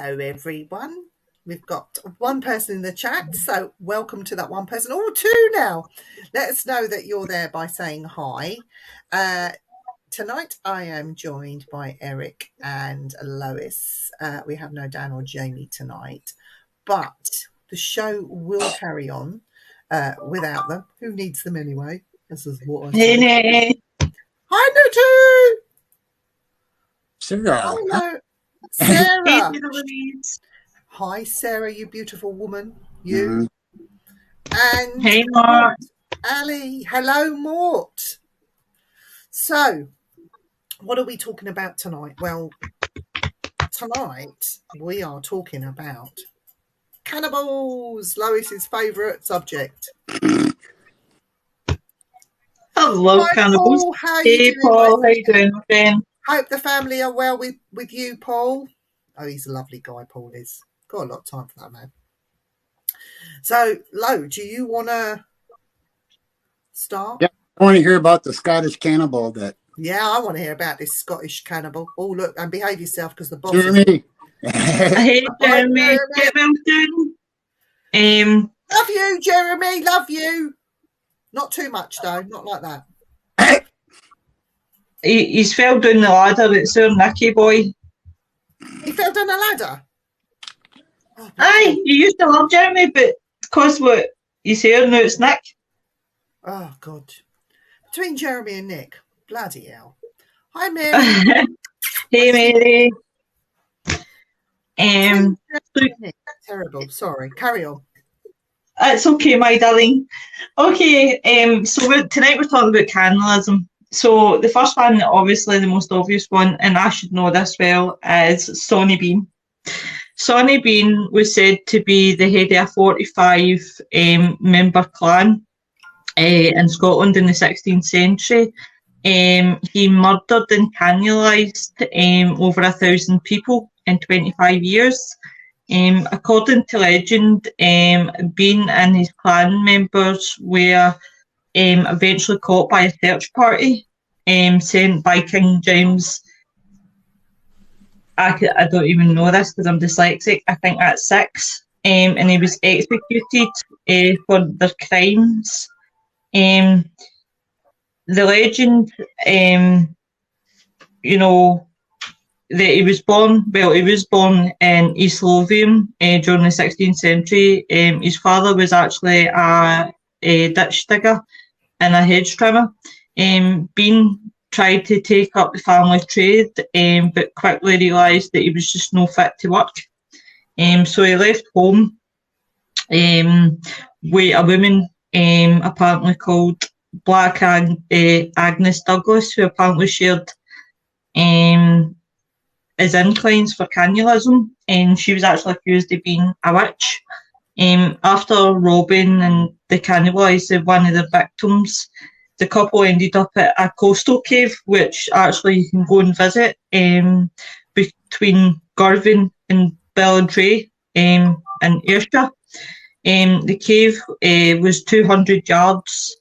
Hello, everyone. We've got one person in the chat, so welcome to that one person. Oh, two now. Let us know that you're there by saying hi. Tonight I am joined by Eric and Lois. We have no Dan or Jamie tonight, but the show will carry on without them. Who needs them anyway? This is what I say. Hi, Nutu! Sarah. Hello, Sarah. Hi, Sarah, you beautiful woman. You. And hey, Mort. Ali. Hello, Mort. So, what are we talking about tonight? Well, tonight we are talking about cannibals, Lois's favourite subject. Hello, cannibals. Paul, how hey, you doing, Paul. How you doing, my friend? Hope the family are well with you, Paul. Oh, he's a lovely guy, Paul is. Got a lot of time for that man. So, Lo, do you want to start? Yeah, I want to hear about the Scottish cannibal that... Yeah, I want to hear about this Scottish cannibal. Oh, look, and behave yourself because the boss Jeremy. Hey, Jeremy. Get well done. Love you, Jeremy. Love you. Not too much, though. Not like that. He's fell down the ladder. It's our Nicky boy. He fell down the ladder? Oh, aye, you used to love Jeremy, but because what he's here now, it's Nick. Oh, God. Between Jeremy and Nick. Bloody hell. Hi, Mary. Hey, Mary. Terrible. Sorry. Carry on. It's okay, my darling. Okay, so tonight we're talking about cannibalism. So the first one, obviously the most obvious one, and I should know this well, is Sonny Bean. Sonny Bean was said to be the head of a 45 member clan in Scotland in the 16th century. He murdered and cannibalised over 1,000 people in 25 years. According to legend, Bean and his clan members were eventually caught by a search party sent by King James. I don't even know this because I'm dyslexic. I think that's 6. And he was executed for their crimes. The legend, that he was born in East Lothian during the 16th century. His father was actually a ditch digger and a hedge trimmer. Bean tried to take up the family trade, but quickly realised that he was just no fit to work. So he left home with a woman apparently called Black Agnes Douglas, who apparently shared his inclines for cannibalism, and she was actually accused of being a witch. After robbing and cannibalising one of their victims, the couple ended up at a coastal cave, which actually you can go and visit between Girvan and Balladray in Ayrshire. The cave was 200 yards,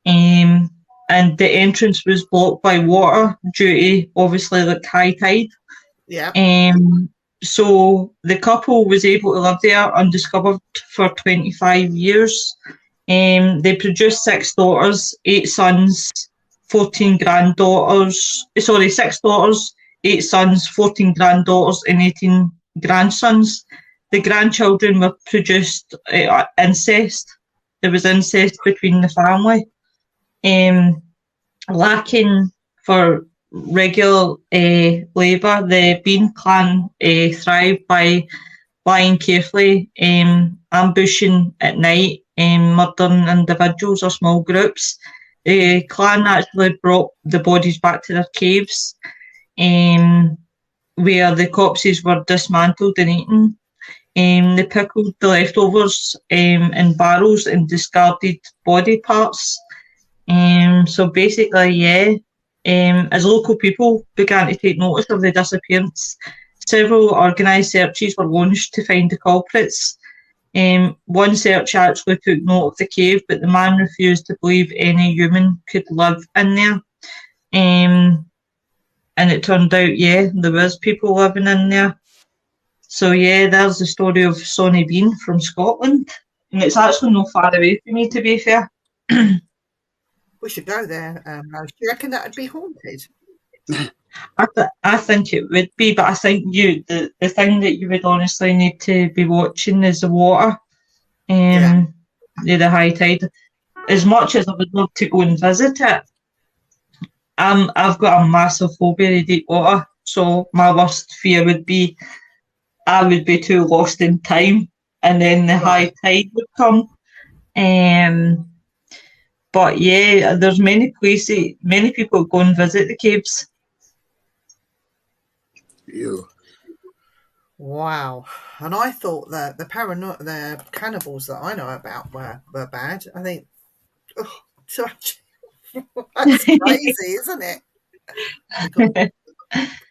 and the entrance was blocked by water due to obviously high tide. Yeah. So the couple was able to live there undiscovered for 25 years. They produced 6 daughters, 8 sons, 14 granddaughters. 6 daughters, 8 sons, 14 granddaughters, and 18 grandsons. The grandchildren were produced incest. There was incest between the family. Lacking for regular labour, the Bean clan thrived by lying carefully, ambushing at night, murdering individuals or small groups. The clan actually brought the bodies back to their caves, where the corpses were dismantled and eaten. They pickled the leftovers in barrels and discarded body parts. So basically, as local people began to take notice of the disappearance, several organised searches were launched to find the culprits. One search actually took note of the cave, but the man refused to believe any human could live in there. And it turned out, there was people living in there. So yeah, there's the story of Sonny Bean from Scotland, and it's actually not far away from me, to be fair. We should go there. Rose. Do you reckon that would be haunted? I think it would be, but I think the thing that you would honestly need to be watching is the water. Yeah, the high tide. As much as I would love to go and visit it, I've got a massive phobia of deep water. So my worst fear would be I would be too lost in time, and then the high tide would come. But yeah, there's many places, many people go and visit the caves. You. Wow. And I thought that the cannibals that I know about were bad. I think, so that's crazy, isn't it?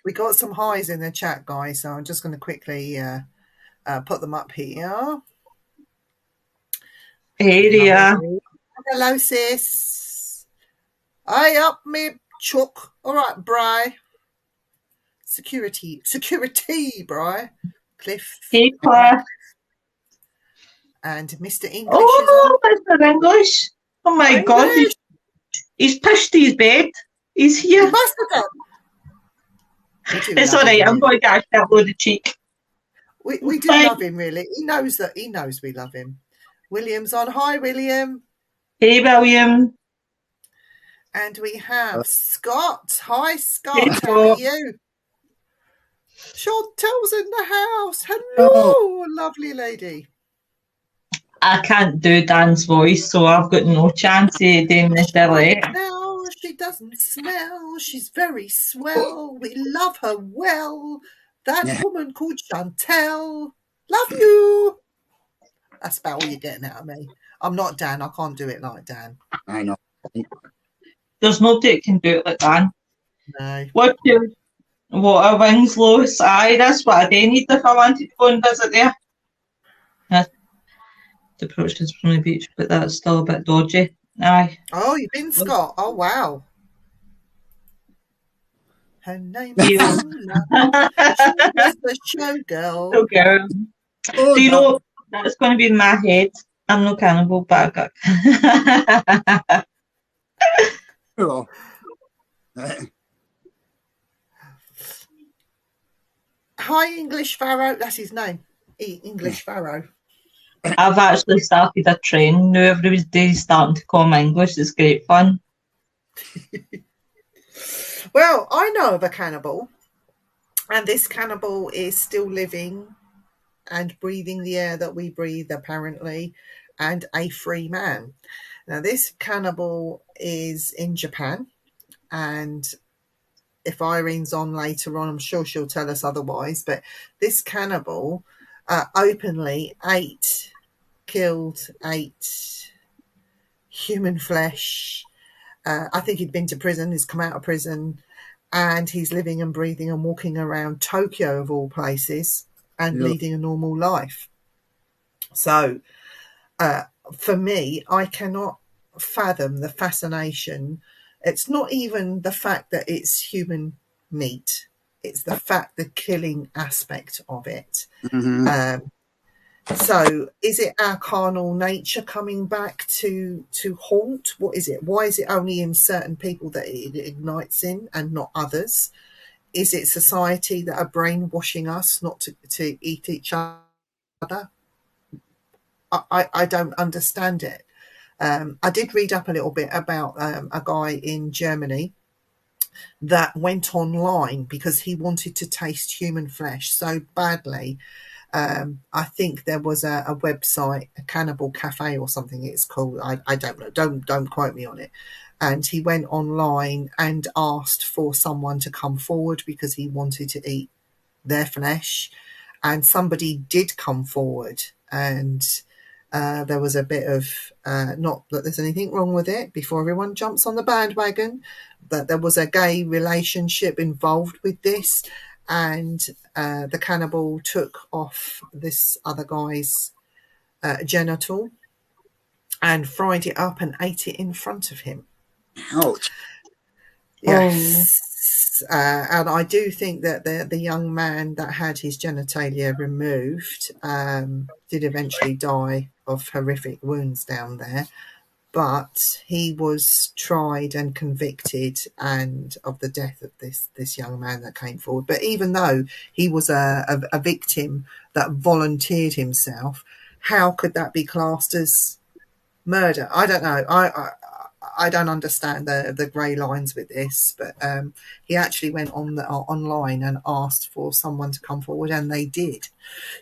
We got some highs in the chat, guys, so I'm just going to quickly put them up here. Hey, Ria. Hello, sis. Aye, up me, Chuck. All right, Bri. Security, Bri. Cliff. Hey, Claire. And Mr. English. Oh, Mr. English. Oh, my God. He's pushed his bed. He's here. He must have done. It's all right. I'm going to get a load of cheek. We do love him, really. He knows we love him. William's on. Hi, William. Hey, William. And we have Scott. Hi, Scott. How are you? Chantel's in the house. Hello, lovely lady. I can't do Dan's voice, so I've got no chance of doing this dialect. No, she doesn't smell. She's very swell. We love her well. That woman called Chantel. Love you. That's about all you're getting out of me. I'm not Dan. I can't do it like Dan. I know. There's nobody that can do it like Dan. No. What a wings, Lois. Aye, that's what I do need if I wanted to go and visit there. The approach is from the beach, but that's still a bit dodgy. Aye. Oh, you've been Scott. Oh, wow. Her name is Lola. She's the showgirl. Showgirl. Do you know that's going to be in my head? I'm no cannibal, but I got. Cool. Hi, English Pharaoh. That's his name. English Pharaoh. I've actually started a trend now. Every day starting to call me English. It's great fun. Well, I know of a cannibal, and this cannibal is still living and breathing the air that we breathe, apparently, and a free man. Now, this cannibal is in Japan, and if Irene's on later on, I'm sure she'll tell us otherwise, but this cannibal openly killed, ate human flesh. I think he'd been to prison, he's come out of prison, and he's living and breathing and walking around Tokyo, of all places, and leading a normal life. So, for me, I cannot fathom the fascination. It's not even the fact that it's human meat. It's the fact, the killing aspect of it. Mm-hmm. So is it our carnal nature coming back to haunt? What is it? Why is it only in certain people that it ignites in and not others? Is it society that are brainwashing us not to eat each other? I don't understand it. I did read up a little bit about a guy in Germany that went online because he wanted to taste human flesh so badly. I think there was a website, a Cannibal Cafe or something it's called. I don't know. Don't quote me on it. And he went online and asked for someone to come forward because he wanted to eat their flesh. And somebody did come forward, and there was a bit of, not that there's anything wrong with it, before everyone jumps on the bandwagon, that there was a gay relationship involved with this. And the cannibal took off this other guy's genital and fried it up and ate it in front of him. Ouch. Yes. and I do think that the young man that had his genitalia removed did eventually die of horrific wounds down there, but he was tried and convicted and of the death of this young man that came forward. But even though he was a victim that volunteered himself, how could that be classed as murder? I don't know. I don't understand the grey lines with this, but he actually went on online and asked for someone to come forward, and they did.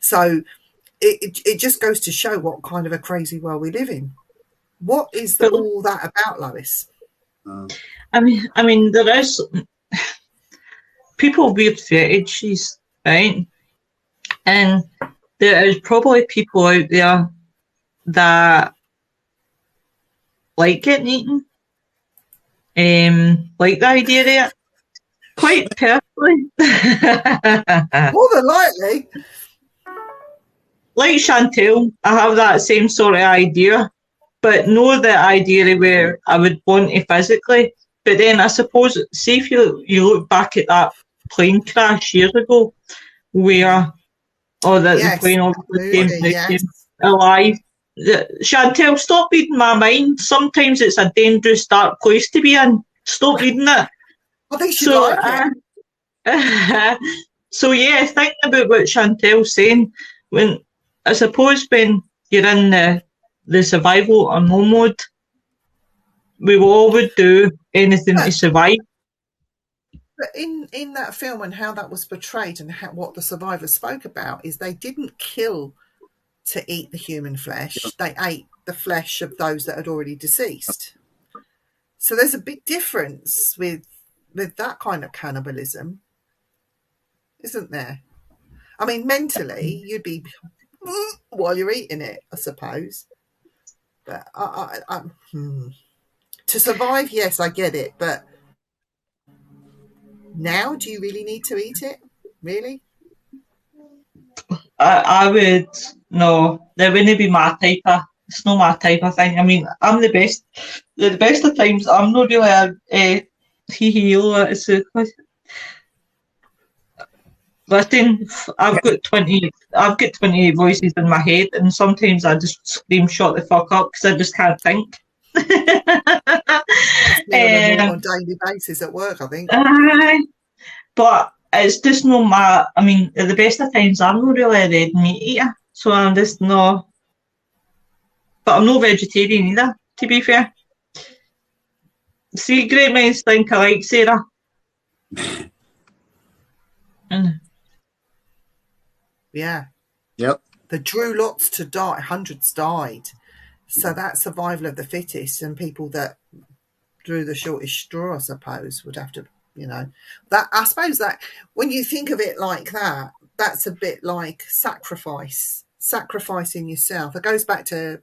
So it just goes to show what kind of a crazy world we live in. What is all that about, Lois? I mean, there is people weird fetishes, right? And there is probably people out there that like getting eaten, like the idea of it. Quite personally, more than likely, like Chantel, I have that same sort of idea, but no the idea where I would want to physically. But then I suppose, see if you look back at that plane crash years ago, where the plane obviously came alive. Chantel, stop reading my mind. Sometimes it's a dangerous, dark place to be in. Stop reading it. I think she'd like it. So yeah, thinking about what Chantel's saying, when I suppose when you're in the survival or no mode, we all would do anything to survive. But in that film and how that was portrayed and what the survivors spoke about is they didn't kill to eat the human flesh. They ate the flesh of those that had already deceased. So there's a big difference with that kind of cannibalism, isn't there? I mean, mentally, you'd be while you're eating it, I suppose. But to survive, yes, I get it. But now, do you really need to eat it? Really? I would no. That wouldn't be my type of. It's not my type of thing. I mean, I'm the best. The best of times, I'm not really a it's a. Listen, I've got 20 voices in my head, and sometimes I just scream, "Shut the fuck up," because I just can't think. On a daily basis at work, I think. But it's just no my. I mean, at the best of times, I'm not really a red meat eater, so I'm just no. But I'm no vegetarian either, to be fair. See, great minds think alike, Sarah. Yeah. Yep. There drew lots to die. Hundreds died. So that survival of the fittest, and people that drew the shortest straw, I suppose, would have to, that. I suppose that when you think of it like that, that's a bit like sacrificing yourself. It goes back to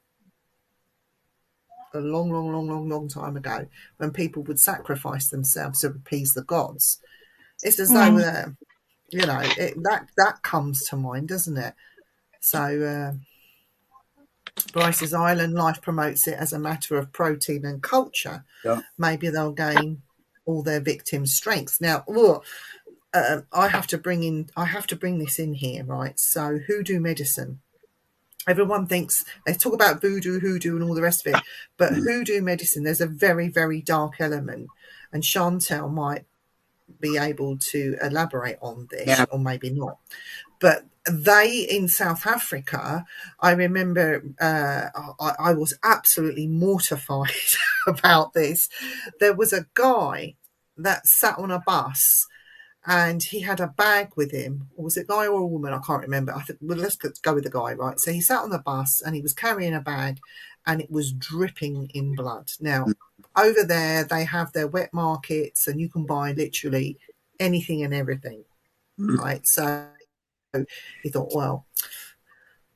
a long time ago when people would sacrifice themselves to appease the gods. It's as though, that comes to mind, doesn't it? So Bryce's Island Life promotes it as a matter of protein and culture. Yeah. Maybe they'll gain all their victims' strengths. Now, I have to bring this in here, right? So hoodoo medicine. Everyone thinks they talk about voodoo, hoodoo, and all the rest of it, but hoodoo medicine, there's a very, very dark element, and Chantel might be able to elaborate on this, or maybe not. But they in South Africa, I remember, I was absolutely mortified about this. There was a guy that sat on a bus, and he had a bag with him. Or was it a guy or a woman? I can't remember. I think, let's go with the guy, right? So he sat on the bus and he was carrying a bag, and it was dripping in blood. Now, over there, they have their wet markets, and you can buy literally anything and everything, right? So he thought, well,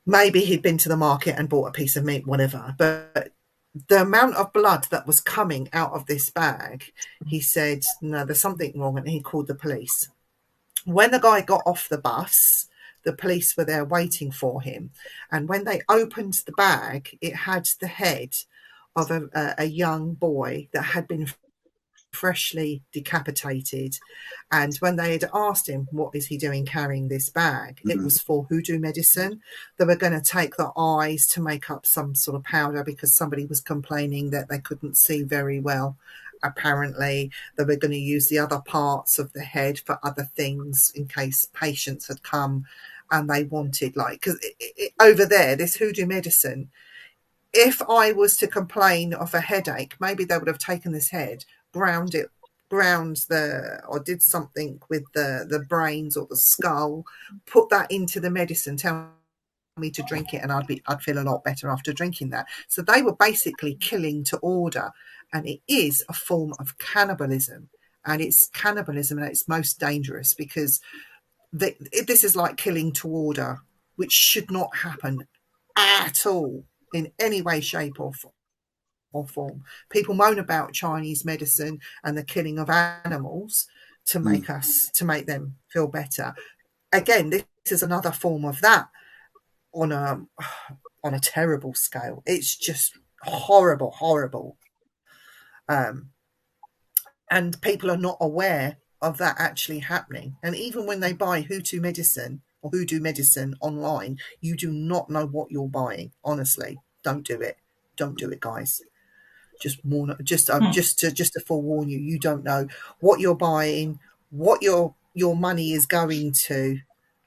maybe he'd been to the market and bought a piece of meat, whatever. But the amount of blood that was coming out of this bag, he said, no, there's something wrong, and he called the police. When the guy got off the bus, the police were there waiting for him. And when they opened the bag, it had the head of a young boy that had been freshly decapitated, and when they had asked him what is he doing carrying this bag, it was for hoodoo medicine. They were going to take the eyes to make up some sort of powder because somebody was complaining that they couldn't see very well. Apparently they were going to use the other parts of the head for other things in case patients had come and they wanted, like, because over there, this hoodoo medicine, if I was to complain of a headache, maybe they would have taken this head, ground or did something with the brains or the skull, put that into the medicine, tell me to drink it, and I'd feel a lot better after drinking that. So they were basically killing to order, and it is a form of cannibalism, and it's cannibalism at its most dangerous because this is like killing to order, which should not happen at all in any way, shape or form. People moan about Chinese medicine and the killing of animals to make them feel better. Again, this is another form of that on a terrible scale. It's just horrible. And people are not aware of that actually happening. And even when they buy hoodoo medicine online, you do not know what you're buying. Honestly, don't do it, guys. Just to forewarn you, you don't know what you're buying, what your money is going to,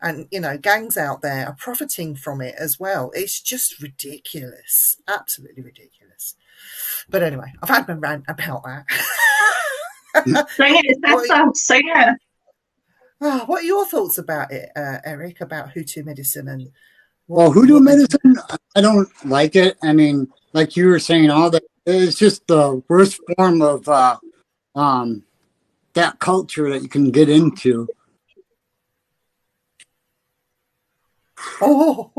and gangs out there are profiting from it as well. It's just ridiculous, absolutely ridiculous. But anyway, I've had my rant about that. Sing it, sing it. What are your thoughts about it, Eric, about hoodoo medicine? And hoodoo medicine, I don't like it. I mean, like you were saying, all that, it's just the worst form of that culture that you can get into. Oh,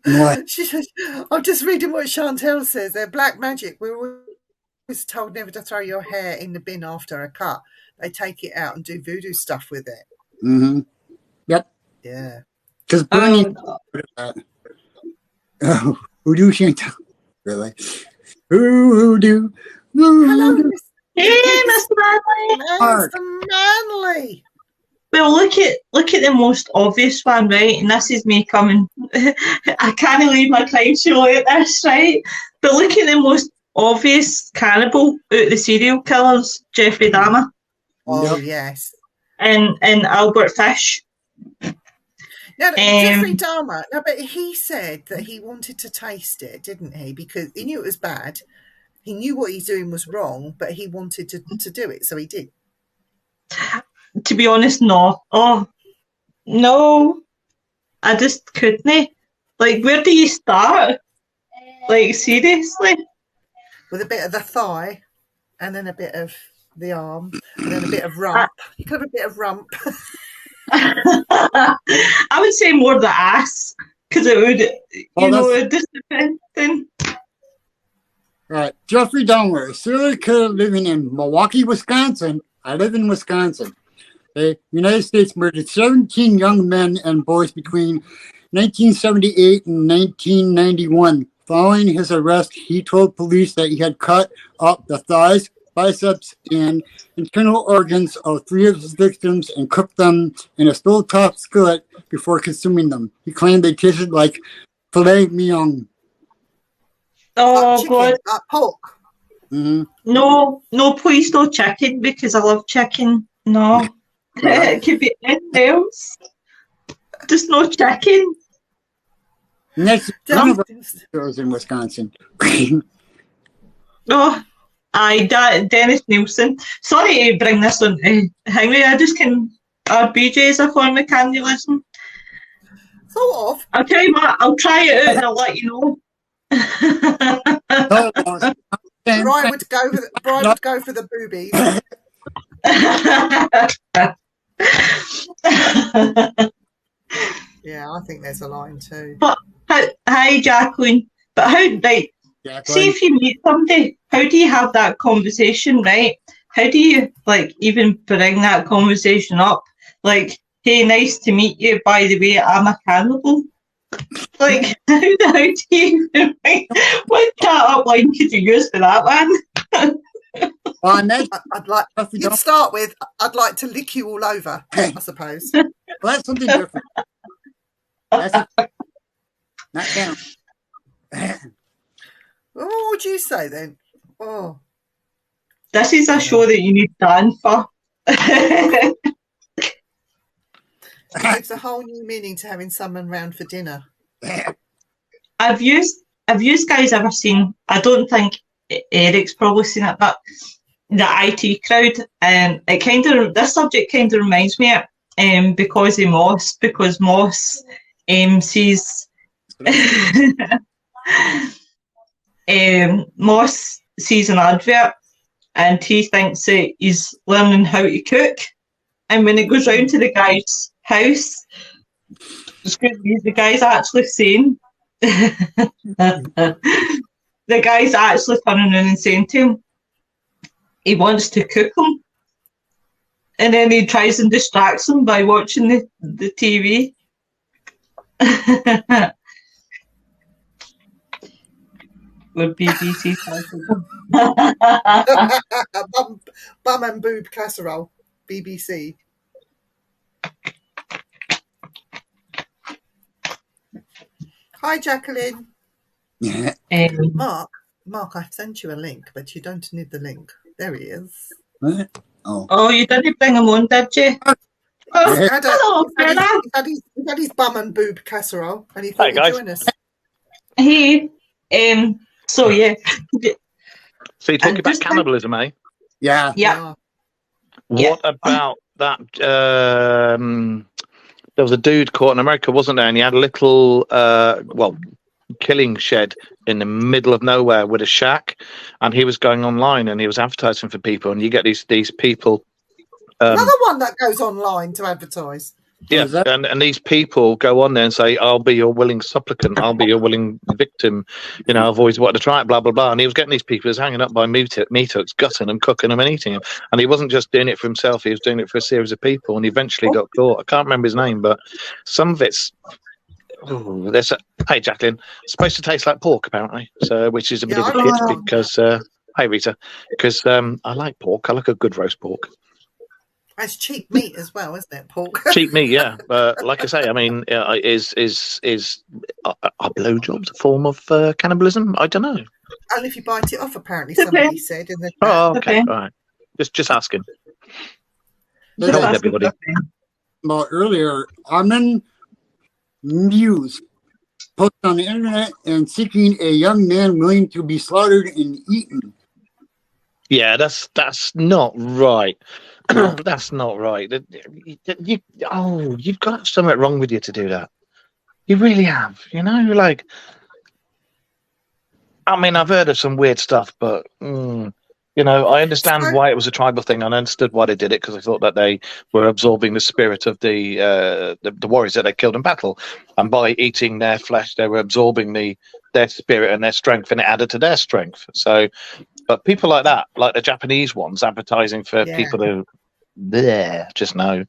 what? I'm just reading what Chantel says. They're black magic. We're always told never to throw your hair in the bin after a cut. They take it out and do voodoo stuff with it. Mm-hmm. Yep. Yeah. Because burning. Hoodoo Chantel. Really? Hoodoo. Hello, hey, Mr. Manley. Mr. Manley. Well, look at the most obvious one, right? And this is me coming. I can't leave my crime show at this, right? But look at the most obvious cannibal out of the serial killers, Jeffrey Dahmer. Oh, yes. And Albert Fish. Now, Jeffrey Dahmer, but he said that he wanted to taste it, didn't he? Because he knew it was bad. He knew what he's doing was wrong, but he wanted to do it, so he did. To be honest, no. Oh, no. I just couldn't. Like, where do you start? Like, seriously? With a bit of the thigh, and then a bit of the arm, and then a bit of rump. You could have a bit of rump. I would say more the ass, because it would, it would just depend then. Right. Jeffrey Dahmer, a serial killer living in Milwaukee, Wisconsin. I live in Wisconsin. The United States murdered 17 young men and boys between 1978 and 1991. Following his arrest, he told police that he had cut up the thighs, biceps, and internal organs of 3 of his victims and cooked them in a stovetop skillet before consuming them. He claimed they tasted like filet mignon. Oh, God. Pork. Mm-hmm. No, please, no chicken, because I love chicken. No. It could be anything else. Just no chicken. Next, one of our in Wisconsin. Oh, aye, Dennis Nielsen. Sorry to bring this on Henry. I just can. Our BJ is a form of cannibalism. Sort of. I'll tell you what. I'll try it out and I'll let you know. Brian would go for the boobies. Yeah, I think there's a line too. But hi, Jacqueline. But how, like, see if you meet somebody, how do you have that conversation, right? How do you, like, even bring that conversation up? Like, hey, nice to meet you. By the way, I'm a cannibal. Like, how do you even, what chat up line could you use for that one? Well, I imagine I'd like. Jeffrey You'd Dahmer. start with, I'd like to lick you all over, I suppose. Well, that's something different. That's not down. What would you say then? Oh, This is a show that you need Dan for. gives a whole new meaning to having someone round for dinner. Have you guys ever seen? I don't think Eric's probably seen it, but the IT crowd. It kind of this subject kind of reminds me of because of Moss, because Moss sees Moss sees an advert and he thinks that he's learning how to cook, and when it goes round to the guy's house, excuse me, the guy's actually saying. The guy's actually turning around and saying to him he wants to cook him, and then he tries and distracts him by watching the TV. With BBC. Bum and boob casserole, BBC. Hi, Jacqueline. Mark, I've sent you a link, but you don't need the link. There he is. Oh, you didn't bring him on, did you? Oh, hello, Fred. He's had his bum and boob casserole, and he thought he'd join us. Hey, so yeah. So you're talking about cannibalism, eh? Yeah. Yeah. What about that? There was a dude caught in America, wasn't there? And he had a little, killing shed in the middle of nowhere with a shack, and he was going online and he was advertising for people, and you get these people. Another one that goes online to advertise. Yeah, and these people go on there and say, "I'll be your willing supplicant. I'll be your willing victim. You know, I've always wanted to try it." Blah blah blah. And he was getting these people, he was hanging up by meat hooks, gutting them, cooking them, and eating them. And he wasn't just doing it for himself; he was doing it for a series of people. And he eventually got caught. I can't remember his name, but some of it's. Hey, Jacqueline, it's supposed to taste like pork, apparently. So, which is a bit of a kit because. Hey, Rita, because I like pork. I like a good roast pork. It's cheap meat as well, isn't it, pork? Cheap meat, yeah. But like I say, I mean, is are blowjobs a form of cannibalism? I don't know. And if you bite it off, apparently somebody said in the chat. Oh, okay, all right. Just asking. Told everybody. Well, earlier, Armin Muse posted on the internet and seeking a young man willing to be slaughtered and eaten. Yeah, that's not right. That's not right. You've got something wrong with you to do that. You really have. You know, like. I mean, I've heard of some weird stuff, but you know, I understand why it was a tribal thing, and I understood why they did it because I thought that they were absorbing the spirit of the warriors that they killed in battle, and by eating their flesh, they were absorbing their spirit and their strength, and it added to their strength. So. But people like that, like the Japanese ones, advertising for people who, just know.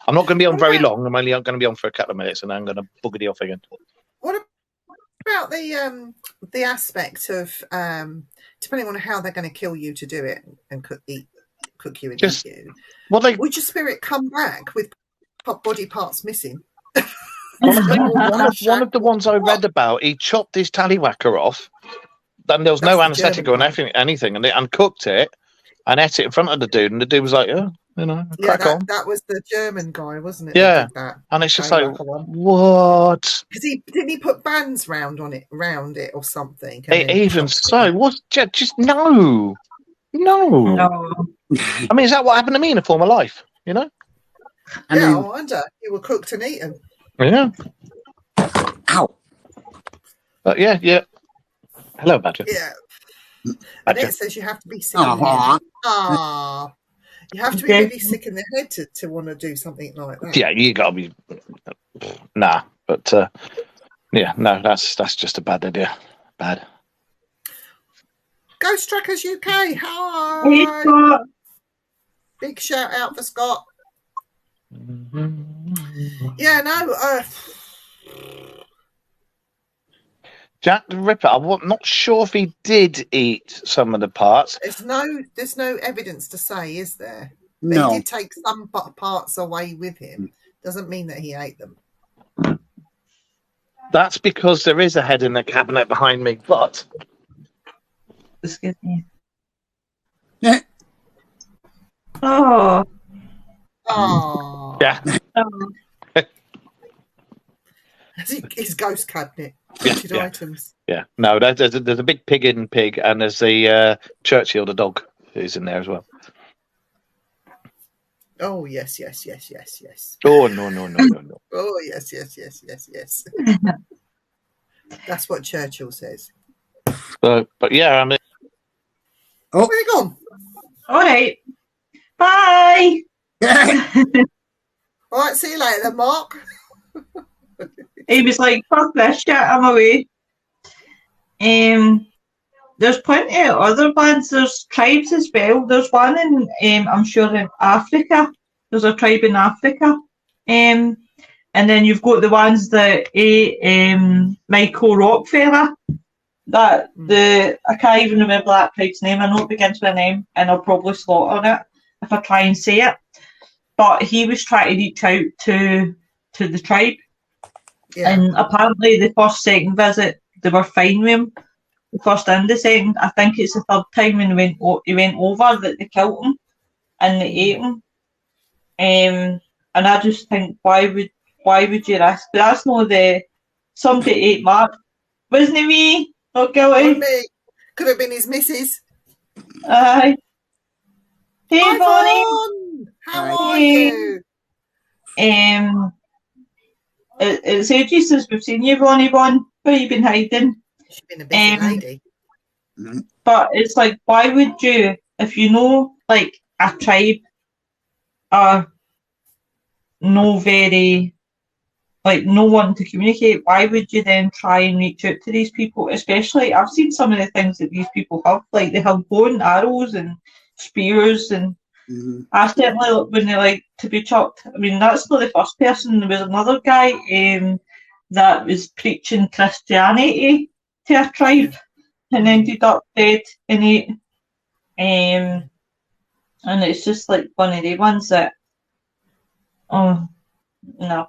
I'm not going to be on very long. I'm only going to be on for a couple of minutes, and then I'm going to boogity off again. What about the aspect of depending on how they're going to kill you to do it and cook you and eat you? Would your spirit come back with body parts missing? One of the ones I read about, he chopped his tallywhacker off. And there was no anaesthetic or anything, and cooked it and ate it in front of the dude, and the dude was like, "Yeah, you know, crack on." That was the German guy, wasn't it? Yeah, and it's just like, what? Because didn't he put bands round it or something? Even so, what? Just no. I mean, is that what happened to me in a former life? You know? I wonder. You were cooked and eaten. Yeah. Ow. But yeah. Hello, Badger. Yeah. Badger. And it says you have to be sick in the head. You have to be really sick in the head to want to do something like that. Yeah, you got to be... Nah, but... no, that's just a bad idea. Bad. Ghost Trackers UK, hi! Hey, Scott. Big shout out for Scott. Yeah, no... Jack the Ripper. I'm not sure if he did eat some of the parts. There's no evidence to say, is there? But No. he did take some parts away with him. Doesn't mean that he ate them. That's because there is a head in the cabinet behind me, but Excuse me. Yeah. Oh. Oh, yeah. Oh. his ghost cabinet. Yeah, Printed yeah. items. Yeah, no, there's a big pig in pig, and there's the Churchill, the dog, who's in there as well. Oh yes. Oh no. Oh yes. That's what Churchill says. But yeah, I mean, Where's he gone? All right. Bye. All right, see you later, then, Mark. He was like, fuck this shit, I'm away. There's plenty of other bands. There's tribes as well. There's one in, I'm sure, in Africa. There's a tribe in Africa. And then you've got the ones that Michael Rockefeller. I can't even remember that tribe's name. I know it begins with an M, and I'll probably slaughter it if I try and say it. But he was trying to reach out to the tribe. Yeah. And apparently the second visit, they were fine with him. The first and the second, I think it's the third time when he went over that they killed him and they ate him. And I just think, why would you risk? That's not somebody ate Mark. Wasn't it me? Not guilty. Me. Could have been his missus. Aye. Hey, Hi, Bonnie. Vaughn. How are Hey. you? It's ages since we've seen you, Bonnie. Where have you been hiding? She's been a busy lady. But it's like, why would you, if you know, like, a tribe are no one to communicate, why would you then try and reach out to these people? Especially, I've seen some of the things that these people have, like they have bow and arrows and spears, and I certainly, when they like to be chopped, I mean, that's not the first person. There was another guy that was preaching Christianity to a tribe and ended up dead and ate. And it's just like one of the ones that, oh, no.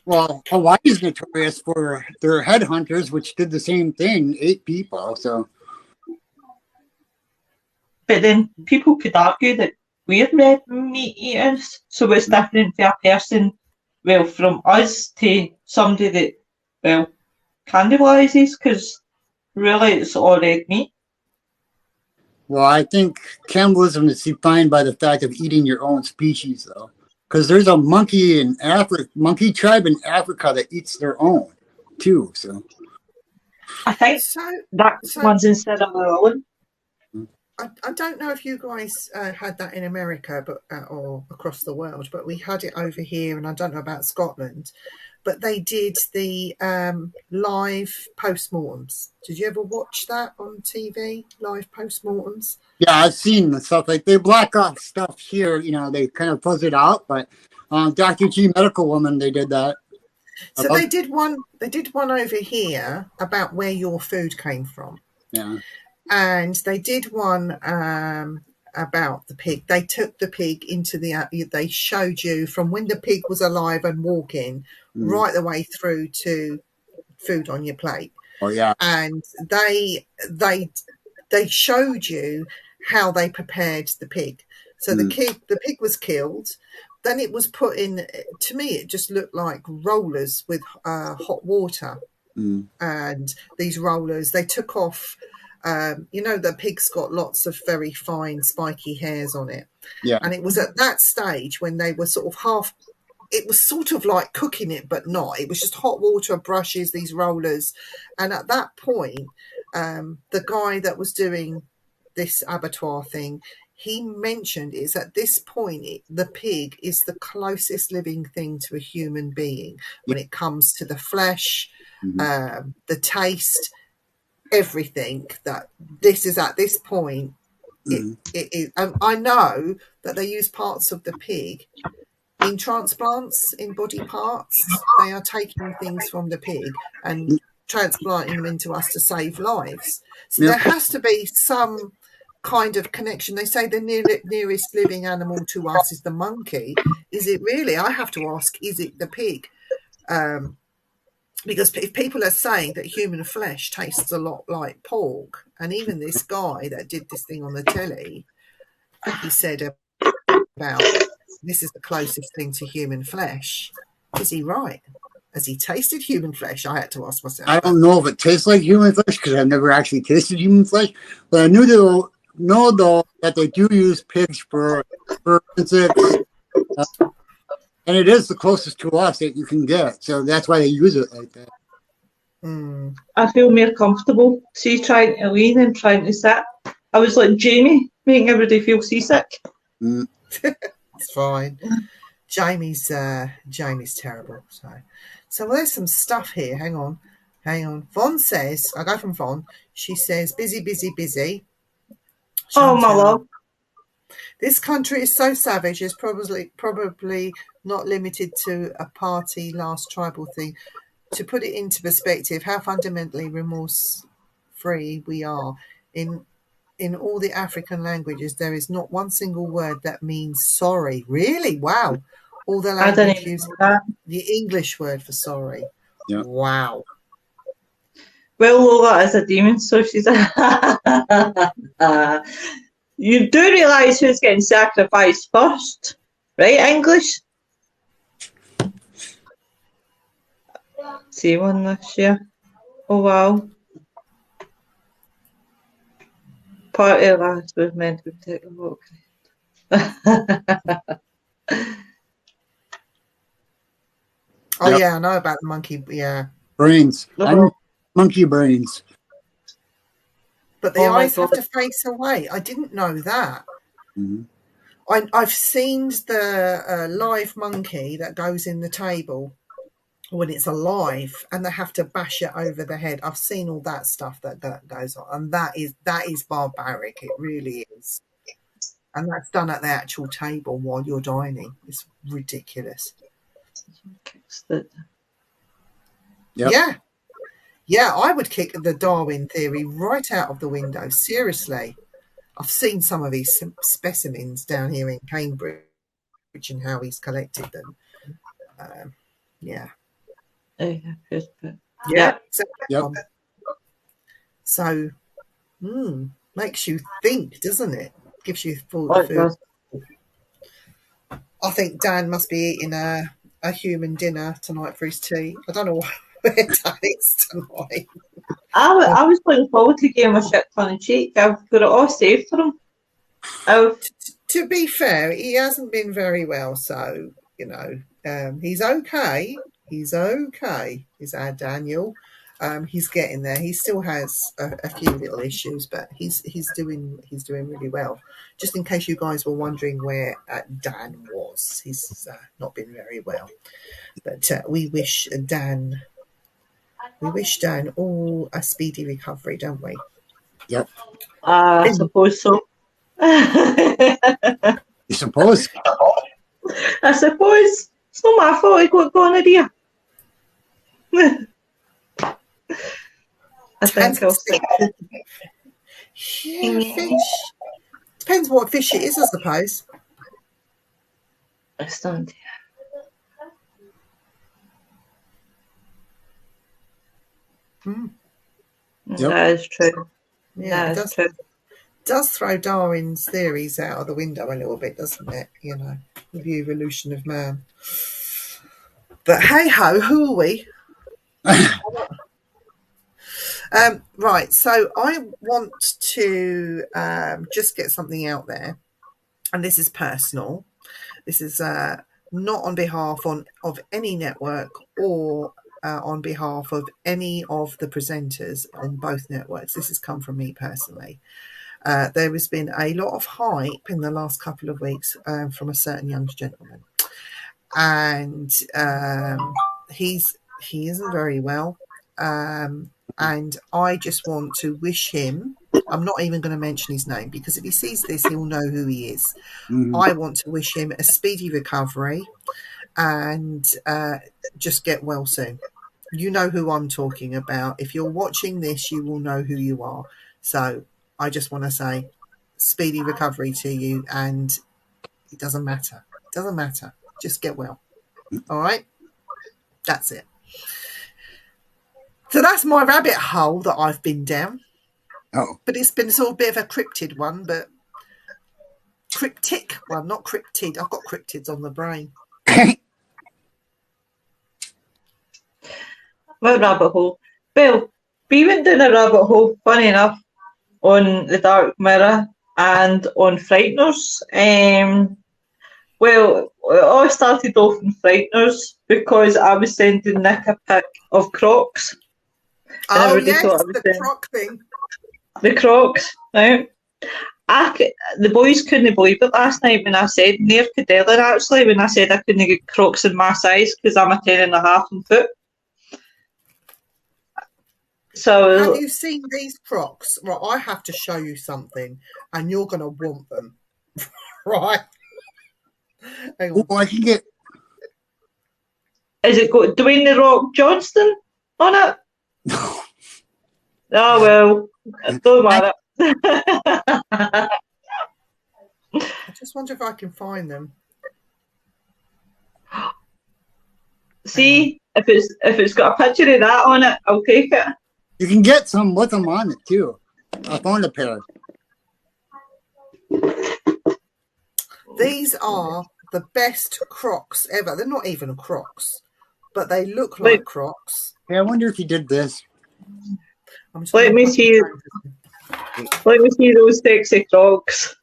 Well, Hawaii is notorious for their headhunters, which did the same thing, 8 people. So, but then people could argue that we're red meat eaters, so it's different for a person, well, from us to somebody that, well, cannibalizes, because really it's all red meat. well, I think cannibalism is defined by the fact of eating your own species, though. Because there's a monkey tribe in Africa that eats their own, too. So I think that one's instead of their own. I don't know if you guys had that in America, but or across the world, but we had it over here, and I don't know about Scotland. But they did the live postmortems. Did you ever watch that on TV? Live postmortems? yeah, I've seen the stuff. Like they black off stuff here, they kind of fuzz it out. But Dr. G Medical Woman, they did that. So they did one. They did one over here about where your food came from. Yeah. And they did one about the pig. They took the pig into they showed you from when the pig was alive and walking right the way through to food on your plate. Oh, yeah. And they showed you how they prepared the pig. So the pig was killed. Then it was put in, to me, it just looked like rollers with hot water. And these rollers, they took off, the pig's got lots of very fine, spiky hairs on it. Yeah. And it was at that stage when they were sort of it was sort of like cooking it, but not. It was just hot water, brushes, these rollers. And at that point, the guy that was doing this abattoir thing, he mentioned is at this point, the pig is the closest living thing to a human being when it comes to the flesh, the taste, everything. That this is at this point. It and I know that they use parts of the pig in transplants, in body parts. They are taking things from the pig and transplanting them into us to save lives. So Yeah. there has to be some kind of connection. They say the nearest living animal to us is the monkey. Is it really? I have to ask, is it the pig? Because if people are saying that human flesh tastes a lot like pork, and even this guy that did this thing on the telly, he said about this is the closest thing to human flesh. Is he right? Has he tasted human flesh? I had to ask myself. I don't know if it tastes like human flesh because I've never actually tasted human flesh, but I know though that they do use pigs for insects, and it is the closest to us that you can get. So that's why they use it like that. I feel more comfortable. See, trying to lean and trying to sit. I was like Jamie, making everybody feel seasick. It's fine. Jamie's terrible. So well, there's some stuff here. Hang on. Von says, I go from Von. She says, busy. Oh, my love. This country is so savage. It's probably not limited to a party last tribal thing. To put it into perspective, how fundamentally remorse-free we are. In all the African languages, there is not one single word that means sorry. Really? Wow. All the language uses the English word for sorry. Yeah. Wow. Well, Lola is a demon, so she's You do realise who's getting sacrificed first, right, English? See one this year. Oh, wow. Part of last was meant to take a walk. Oh, Yep. yeah, I know about the monkey. Yeah. Brains. Monkey brains. But the eyes have to face away. I didn't know that. Mm-hmm. I've seen the live monkey that goes in the table when it's alive, and they have to bash it over the head. I've seen all that stuff that goes on, and that is barbaric. It really is. And that's done at the actual table while you're dining. It's ridiculous. Yep. Yeah, I would kick the Darwin theory right out of the window. Seriously. I've seen some of these specimens down here in Cambridge and how he's collected them. Yeah. Yeah. Yep. So, makes you think, doesn't it? Gives you food. I think Dan must be eating a human dinner tonight for his tea. I don't know where Dan is tonight. I was looking forward to giving him a shit ton of cheek. I've got it all saved for him. To be fair, he hasn't been very well, so, he's okay. He's okay, is our Daniel. He's getting there. He still has a few little issues, but he's doing really well. Just in case you guys were wondering where Dan was, he's not been very well. But we wish Dan all a speedy recovery, don't we? Yep. I suppose so. You suppose? I suppose. It's not my fault I got gonorrhea. I think I'll stick to fish. Depends what fish it is, I suppose. I stand here. Yep. That is true. Yeah, that is true. Does throw Darwin's theories out of the window a little bit, doesn't it? With the evolution of man. But hey ho, who are we? Right, so I want to just get something out there, and this is personal. This is not on behalf of any network or on behalf of any of the presenters on both networks. This has come from me personally. There has been a lot of hype in the last couple of weeks from a certain young gentleman, and he isn't very well. And I just want to wish him, I'm not even going to mention his name because if he sees this, he'll know who he is. Mm-hmm. I want to wish him a speedy recovery and just get well soon. you know who I'm talking about. If you're watching this, you will know who you are. So I just want to say speedy recovery to you, and it doesn't matter. It doesn't matter. Just get well. All right? That's it. So that's my rabbit hole that I've been down. Oh. But it's been sort of a bit of a cryptid one, but cryptic one, not cryptid. I've got cryptids on the brain. What rabbit hole? Well, we went down a rabbit hole, funny enough, on the Dark Mirror and on Frighteners. Well, it all started off in Frighteners because I was sending Nick a pic of Crocs. And Oh, everybody yes, thought I was the doing croc thing. the Crocs, right? The boys couldn't believe it last night when I said, near Cadellan actually, when I said I couldn't get Crocs in my size because I'm a 10.5 in foot. So, Have you seen these Crocs? Right, I have to show you something, and you're going to want them. Right? Hang on. Oh, I can get. is it got Dwayne The Rock Johnston on it? No. Oh, well, don't matter. I just wonder if I can find them. See, if it's got a picture of that on it, I'll take it. You can get some with them on it too. I found a pair. These are the best Crocs ever. They're not even Crocs, but they look like Crocs. Yeah, I wonder if you did this. I'm just Let gonna me put see. them- Let me see those sexy Crocs.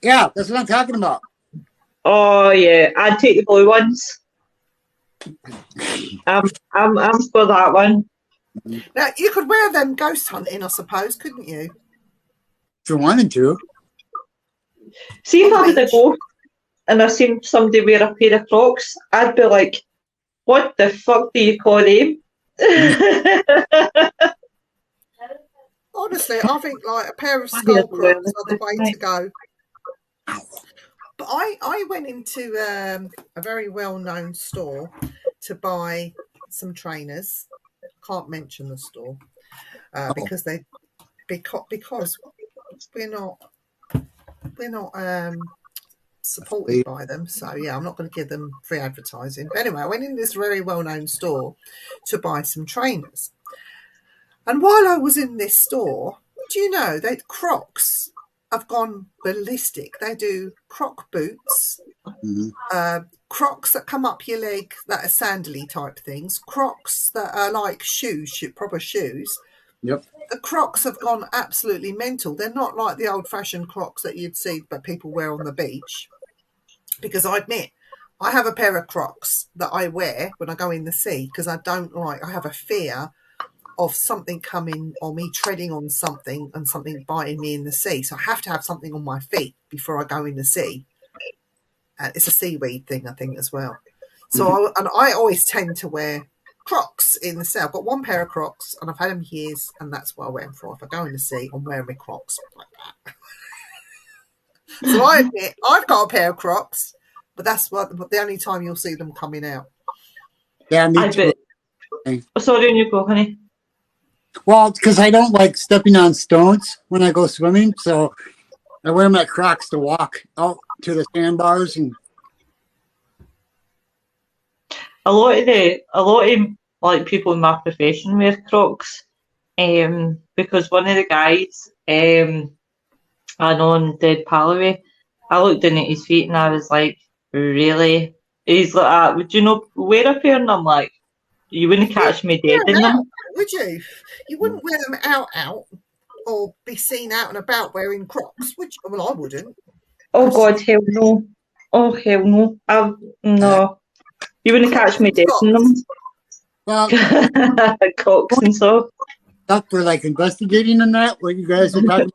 Yeah, that's what I'm talking about. Oh yeah, I'd take the blue ones. I'm for that one. Now, you could wear them ghost hunting, I suppose, couldn't you? If you wanted to. See if I was a ghost and I seen somebody wear a pair of Crocs, I'd be like, what the fuck do you call them? Honestly, I think like a pair of skull Crocs are the way to go. But I went into a very well-known store to buy some trainers. Can't mention the store because we're not supported by them. So yeah, I'm not going to give them free advertising. But anyway, I went in this very well-known store to buy some trainers. And while I was in this store, do you know that Crocs have gone ballistic? They do Croc boots, Crocs that come up your leg that are sandally type things, Crocs that are like shoes, proper shoes. Yep. The Crocs have gone absolutely mental. They're not like the old-fashioned Crocs that you'd see that people wear on the beach. Because I admit, I have a pair of Crocs that I wear when I go in the sea because I have a fear of something coming or me treading on something and something biting me in the sea. So I have to have something on my feet before I go in the sea. It's a seaweed thing, I think, as well. So I always tend to wear Crocs in the sea. I've got one pair of Crocs and I've had them years, and that's what I wear them for. If I go in the sea, I'm wearing my Crocs like that. So I admit, I've got a pair of Crocs, but that's the only time you'll see them coming out. Yeah, me I too. bet. Sorry, you go, honey. Well, it's because I don't like stepping on stones when I go swimming, so I wear my Crocs to walk out to the sandbars. And A lot of like people in my profession wear Crocs, because one of the guys, I know on Dead Palloway, I looked down at his feet and I was like, really? He's like, would you not wear a pair? And I'm like, you wouldn't catch me dead in them. Would you? You wouldn't wear them out or be seen out and about wearing Crocs, would you? Well, I wouldn't. Oh God, hell no. Oh hell no. No. You wouldn't catch me dead in them. well, Cocks and so. stuff for like investigating and that, what you guys are talking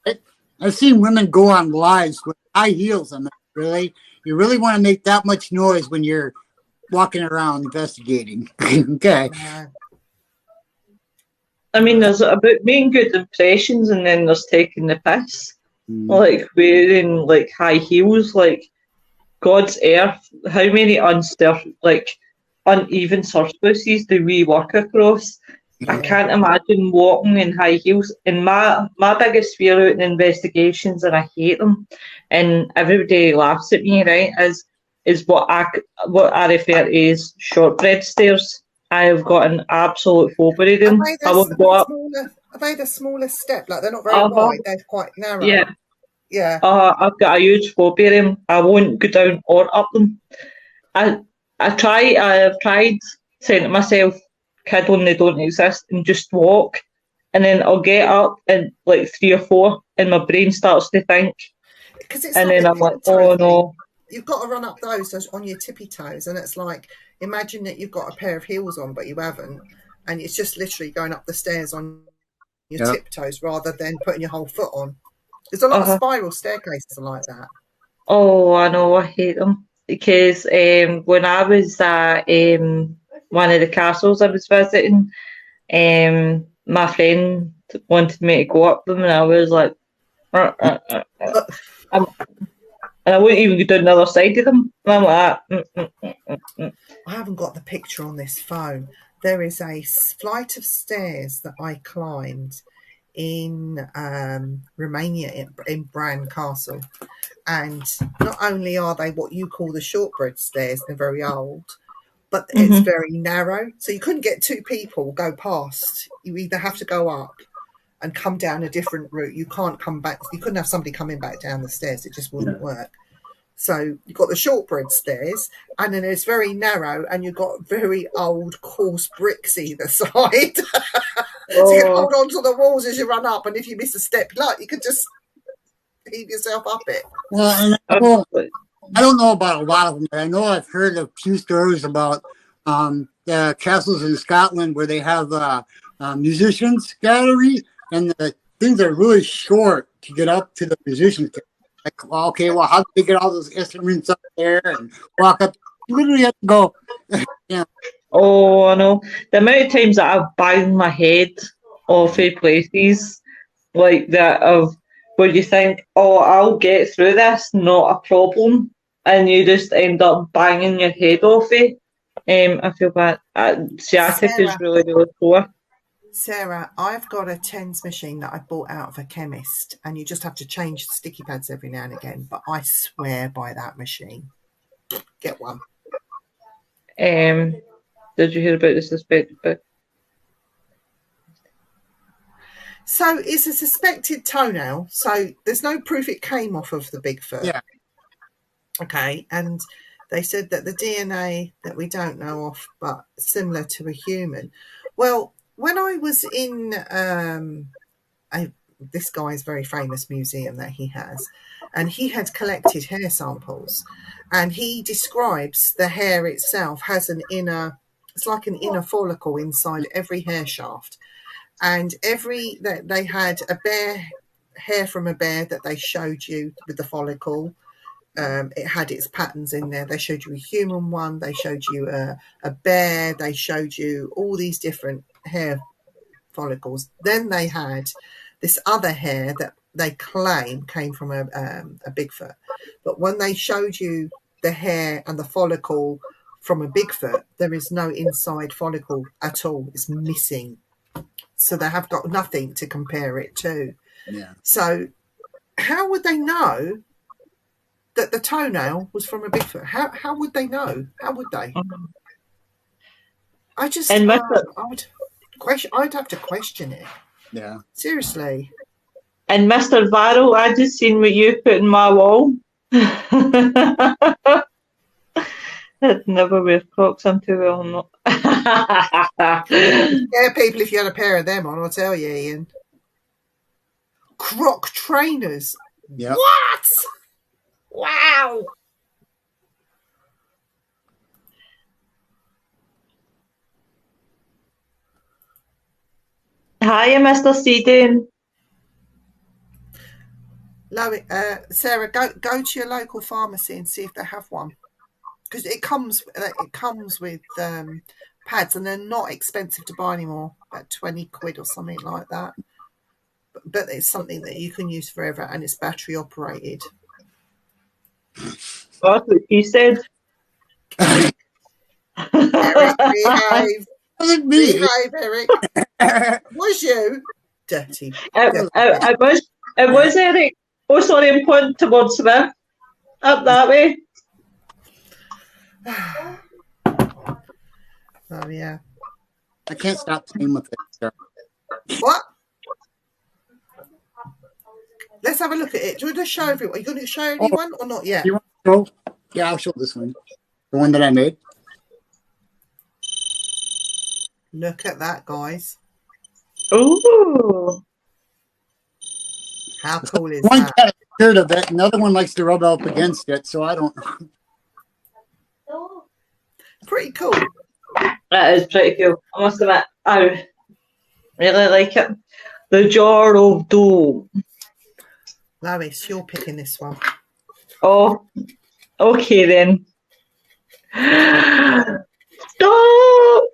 about. I've seen women go on lives with high heels on them. Really? You really want to make that much noise when you're walking around investigating. Okay. I mean, there's about making good impressions and then there's taking the piss. Like wearing like high heels, like God's earth. How many uneven surfaces do we work across. I can't imagine walking in high heels. And my biggest fear out in investigations, and I hate them, and everybody laughs at me, right, is what I refer to as shortbread stairs. I have got an absolute phobia of them. I would go up. Are they the smallest step? Like, they're not very wide, they're quite narrow. Yeah. Yeah. I've got a huge phobia of them. I won't go down or up them. I've tried saying to myself, kid when they don't exist, and just walk, and then I'll get up in like 3 or 4 and my brain starts to think, and then I'm like, oh no. You've got to run up those on your tippy toes, and it's like, imagine that you've got a pair of heels on but you haven't, and it's just literally going up the stairs on your tiptoes rather than putting your whole foot on. There's a lot of spiral staircases like that. Oh, I know, I hate them. Because when I was at one of the castles I was visiting, my friend wanted me to go up them, and I was like, and I wouldn't even go down the other side of them. And I'm like, I haven't got the picture on this phone. There is a flight of stairs that I climbed in Romania, in Bran Castle, and not only are they what you call the shortbread stairs, they're very old, but it's very narrow, so you couldn't get 2 people go past. You either have to go up and come down a different route. You can't come back. You couldn't have somebody coming back down the stairs. It just wouldn't work. So you've got the shortbread stairs, and then it's very narrow, and you've got very old, coarse bricks either side. So you can hold on to the walls as you run up, and if you miss a step, like, you could just heave yourself up it. Well, I don't know about a lot of them, but I know I've heard a few stories about the castles in Scotland where they have musicians gallery, and the things are really short to get up to the musicians. Like, okay, well, how do they get all those instruments up there and walk up? You literally have to go. Yeah. Oh, I know. The amount of times that I've banged my head off of places like that, of where you think, oh, I'll get through this, not a problem, and you just end up banging your head off it. I feel bad. Sciatic is really, really poor. Sarah, I've got a TENS machine that I bought out of a chemist, and you just have to change the sticky pads every now and again, but I swear by that machine. Get one. Did you hear about the suspected book? So it's a suspected toenail, so there's no proof it came off of the Bigfoot. Yeah. Okay, and they said that the DNA that we don't know of, but similar to a human. Well, when I was in this guy's very famous museum that he has, and he had collected hair samples, and he describes the hair itself has it's like an inner follicle inside every hair shaft, and they had a bear hair from a bear that they showed you with the follicle. It had its patterns in there. They showed you a human one. They showed you a bear. They showed you all these different hair follicles. Then they had this other hair that they claim came from a Bigfoot. But when they showed you the hair and the follicle from a Bigfoot, there is no inside follicle at all. It's missing. So they have got nothing to compare it to. Yeah. So how would they know that the toenail was from a Bigfoot? How would they know? How would they? I just, I'd have to question it. Yeah. Seriously. And Mr. Varro, I just seen what you put in my wall. I'd never wear Crocs, I'm too well not. Yeah, people, if you had a pair of them on, I'll tell you, Ian. Croc trainers. Yep. What? Wow. Hiya, Mr. Seedon. Sarah, go to your local pharmacy and see if they have one, because it comes with pads, and they're not expensive to buy anymore, about 20 quid or something like that. But it's something that you can use forever, and it's battery operated. That's what you said. Yeah, Eric, behave. Wasn't me. Behave, Eric. Was you? Dirty. It was Eric. Oh, sorry, I'm pointing towards Smith. Up that way. Oh, yeah. I can't stop playing with it. What? Let's have a look at it. Do you want to show everyone? Are you going to show anyone or not yet? You want to show? Yeah, I'll show this one. The one that I made. Look at that, guys. Ooh. How cool is One that? got scared of it, another one likes to rub up against it, so I don't know. Pretty cool. That is pretty cool. I must admit, I really like it. The Jar of Doom. Lois, you're picking this one. Oh, okay then. Stop!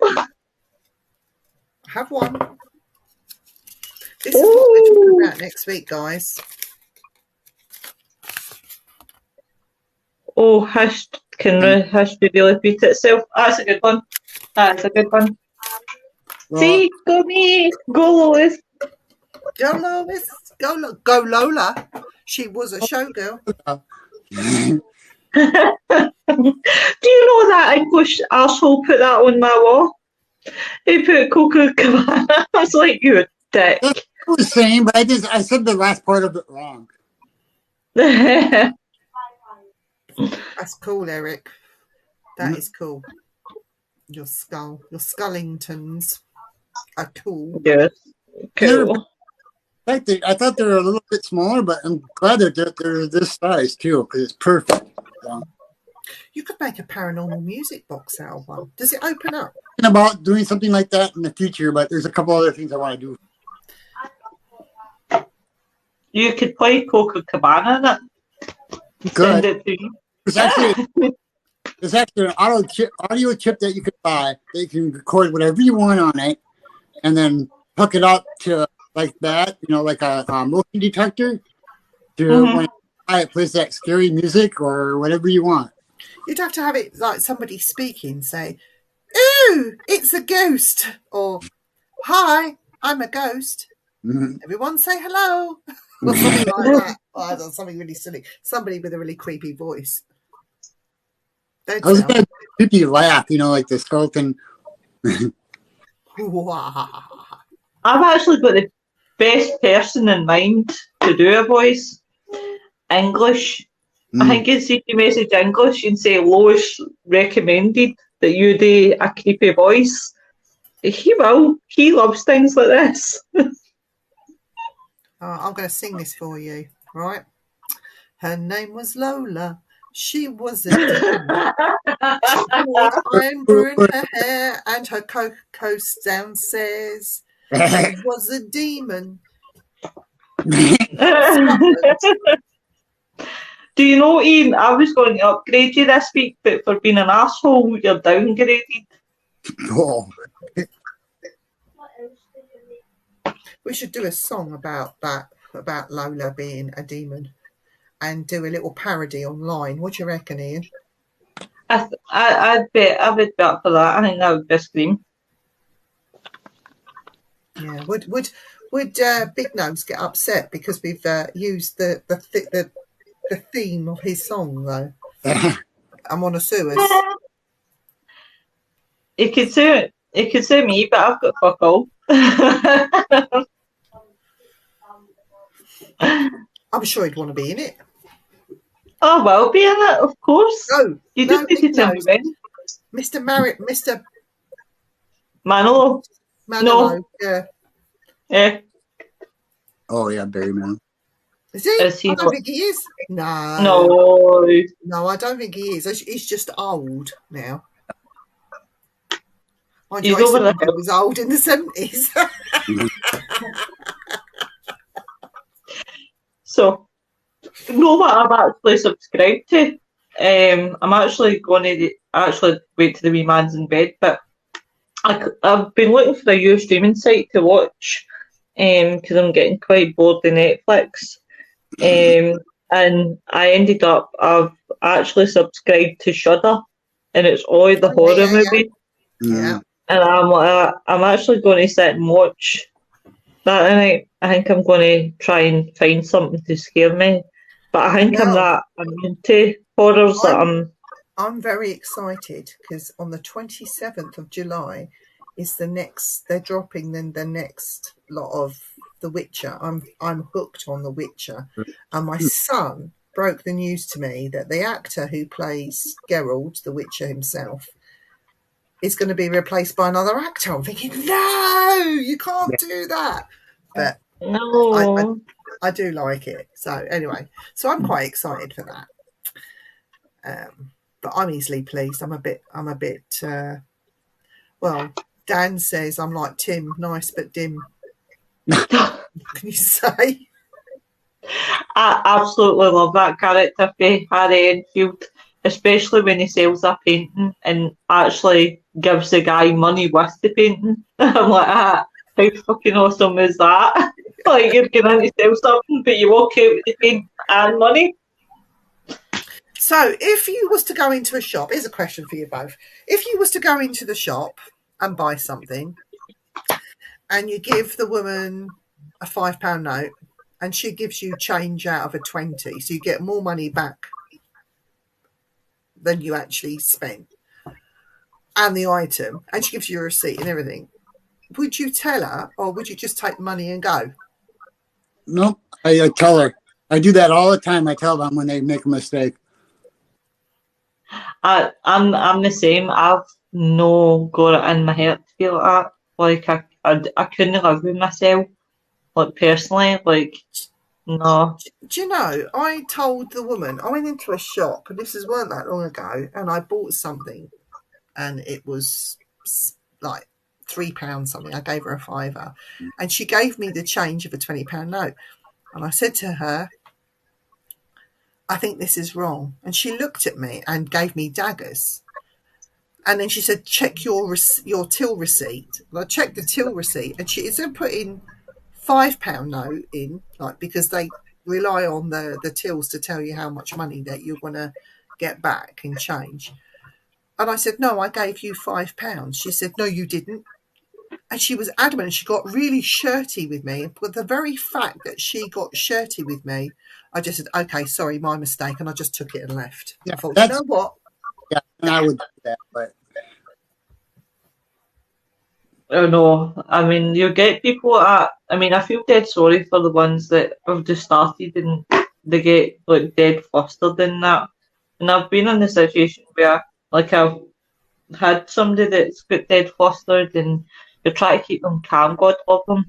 Have one. This is what we're talking about next week, guys. Oh, history really repeat itself. That's a good one. That's a good one. Well, See, go me, go Lois. Go Lois. Go Lola. She was a showgirl. Do you know that English arsehole put that on my wall? He put Coco Cabana. I was like, you a dick. That's the same, but I said the last part of it wrong. That's cool, Eric. That is cool. Your Skullingtons are cool. Yes. Cool. I thought they were a little bit smaller, but I'm glad they're this size too, because it's perfect. So, You could make a paranormal music box out of one. Does it open up? thinking about doing something like that in the future, but there's a couple other things I want to do. You could play Coco Cabana in it. Good. Send it to you. There's actually an audio chip that you could buy that you can record whatever you want on it, and then hook it up to like that, like a motion detector to when it plays that scary music or whatever you want. You'd have to have it like somebody speaking, say, "Ooh, it's a ghost," or "Hi, I'm a ghost." Mm-hmm. Everyone say hello. Or something like that. Oh, that's something really silly. Somebody with a really creepy voice. I was going to creepy laugh, like the skeleton. I've actually got the best person in mind to do a voice. English. I think it's if you message English and say Lois recommended that you do a creepy voice. He will. He loves things like this. I'm going to sing this for you, right? Her name was Lola. She was a demon. She wore amber in her hair and her coast downstairs. She was a demon. Do you know, Ian, I was going to upgrade you this week, but for being an arsehole, you're downgraded. Oh. We should do a song about that, about Lola being a demon, and do a little parody online. What do you reckon, Ian? I'd be up for that. I think that would be a scream. Yeah. Would Big Nose get upset because we've used the theme of his song though? I'm on a sue us. It could sue me, but I've got fuck all. I'm sure he'd want to be in it. Oh, well, be in it, of course. No, You just need to tell me when. Mr. Manolo. Manolo. No. Yeah. Oh, yeah, Barry Manilow. Is he? Is he I don't not? think he is. No. No. I don't think he is. He's just old now. Mind He's you, over he was old in the 70s. So, you know what I've actually subscribed to? I'm actually going to wait till the wee man's in bed, but I've been looking for a new streaming site to watch because I'm getting quite bored of Netflix. And I ended up, I've actually subscribed to Shudder, and it's all the horror movies. Yeah. And I'm actually going to sit and watch that tonight. I think I'm going to try and find something to scare me. But I think I'm Well, into horrors that I'm very excited because on the 27th of July is they're dropping then the next lot of The Witcher. I'm hooked on The Witcher. And my son broke the news to me that the actor who plays Geralt, the Witcher himself, is going to be replaced by another actor. I'm thinking, no, you can't do that. But no. I do like it. So anyway, so I'm quite excited for that. But I'm easily pleased. I'm a bit. Well, Dan says I'm like Tim, nice but dim. Can you say? I absolutely love that character for Harry Enfield, especially when he sells a painting and actually gives the guy money with the painting. I'm like, how fucking awesome is that? Like, you're going to sell something, but you walk out with the paint and money. So if you was to go into a shop, here's a question for you both. If you was to go into the shop and buy something and you give the woman a £5 note and she gives you change out of a 20, so you get more money back than you actually spent and the item, and she gives you a receipt and everything, would you tell her or would you just take the money and go? No, I tell her. I do that all the time. I tell them when they make a mistake. I'm the same. I've no got it in my head to feel like that. Like I couldn't live with myself. Like personally, like no. Do you know, I told the woman, I went into a shop, and this weren't that long ago, and I bought something, and it was like £3 something. I gave her a £5, and she gave me the change of a £20 note. And I said to her, I think this is wrong. And she looked at me and gave me daggers. And then she said, check your till receipt. And I checked the till receipt, and she isn't putting £5 note in, like, because they rely on the tills to tell you how much money that you're going to get back in change. And I said, no, I gave you £5. She said, no, you didn't. And she was adamant. She got really shirty with me. But the very fact that she got shirty with me, I just said, okay, sorry, my mistake. And I just took it and left. Yeah, I thought, you know what? Yeah, and I would do that, but I know. I mean, you get people I feel dead sorry for the ones that have just started and they get like dead flustered in that. And I've been in the situation where like I've had somebody that's got dead flustered and you try to keep them calm, God love them.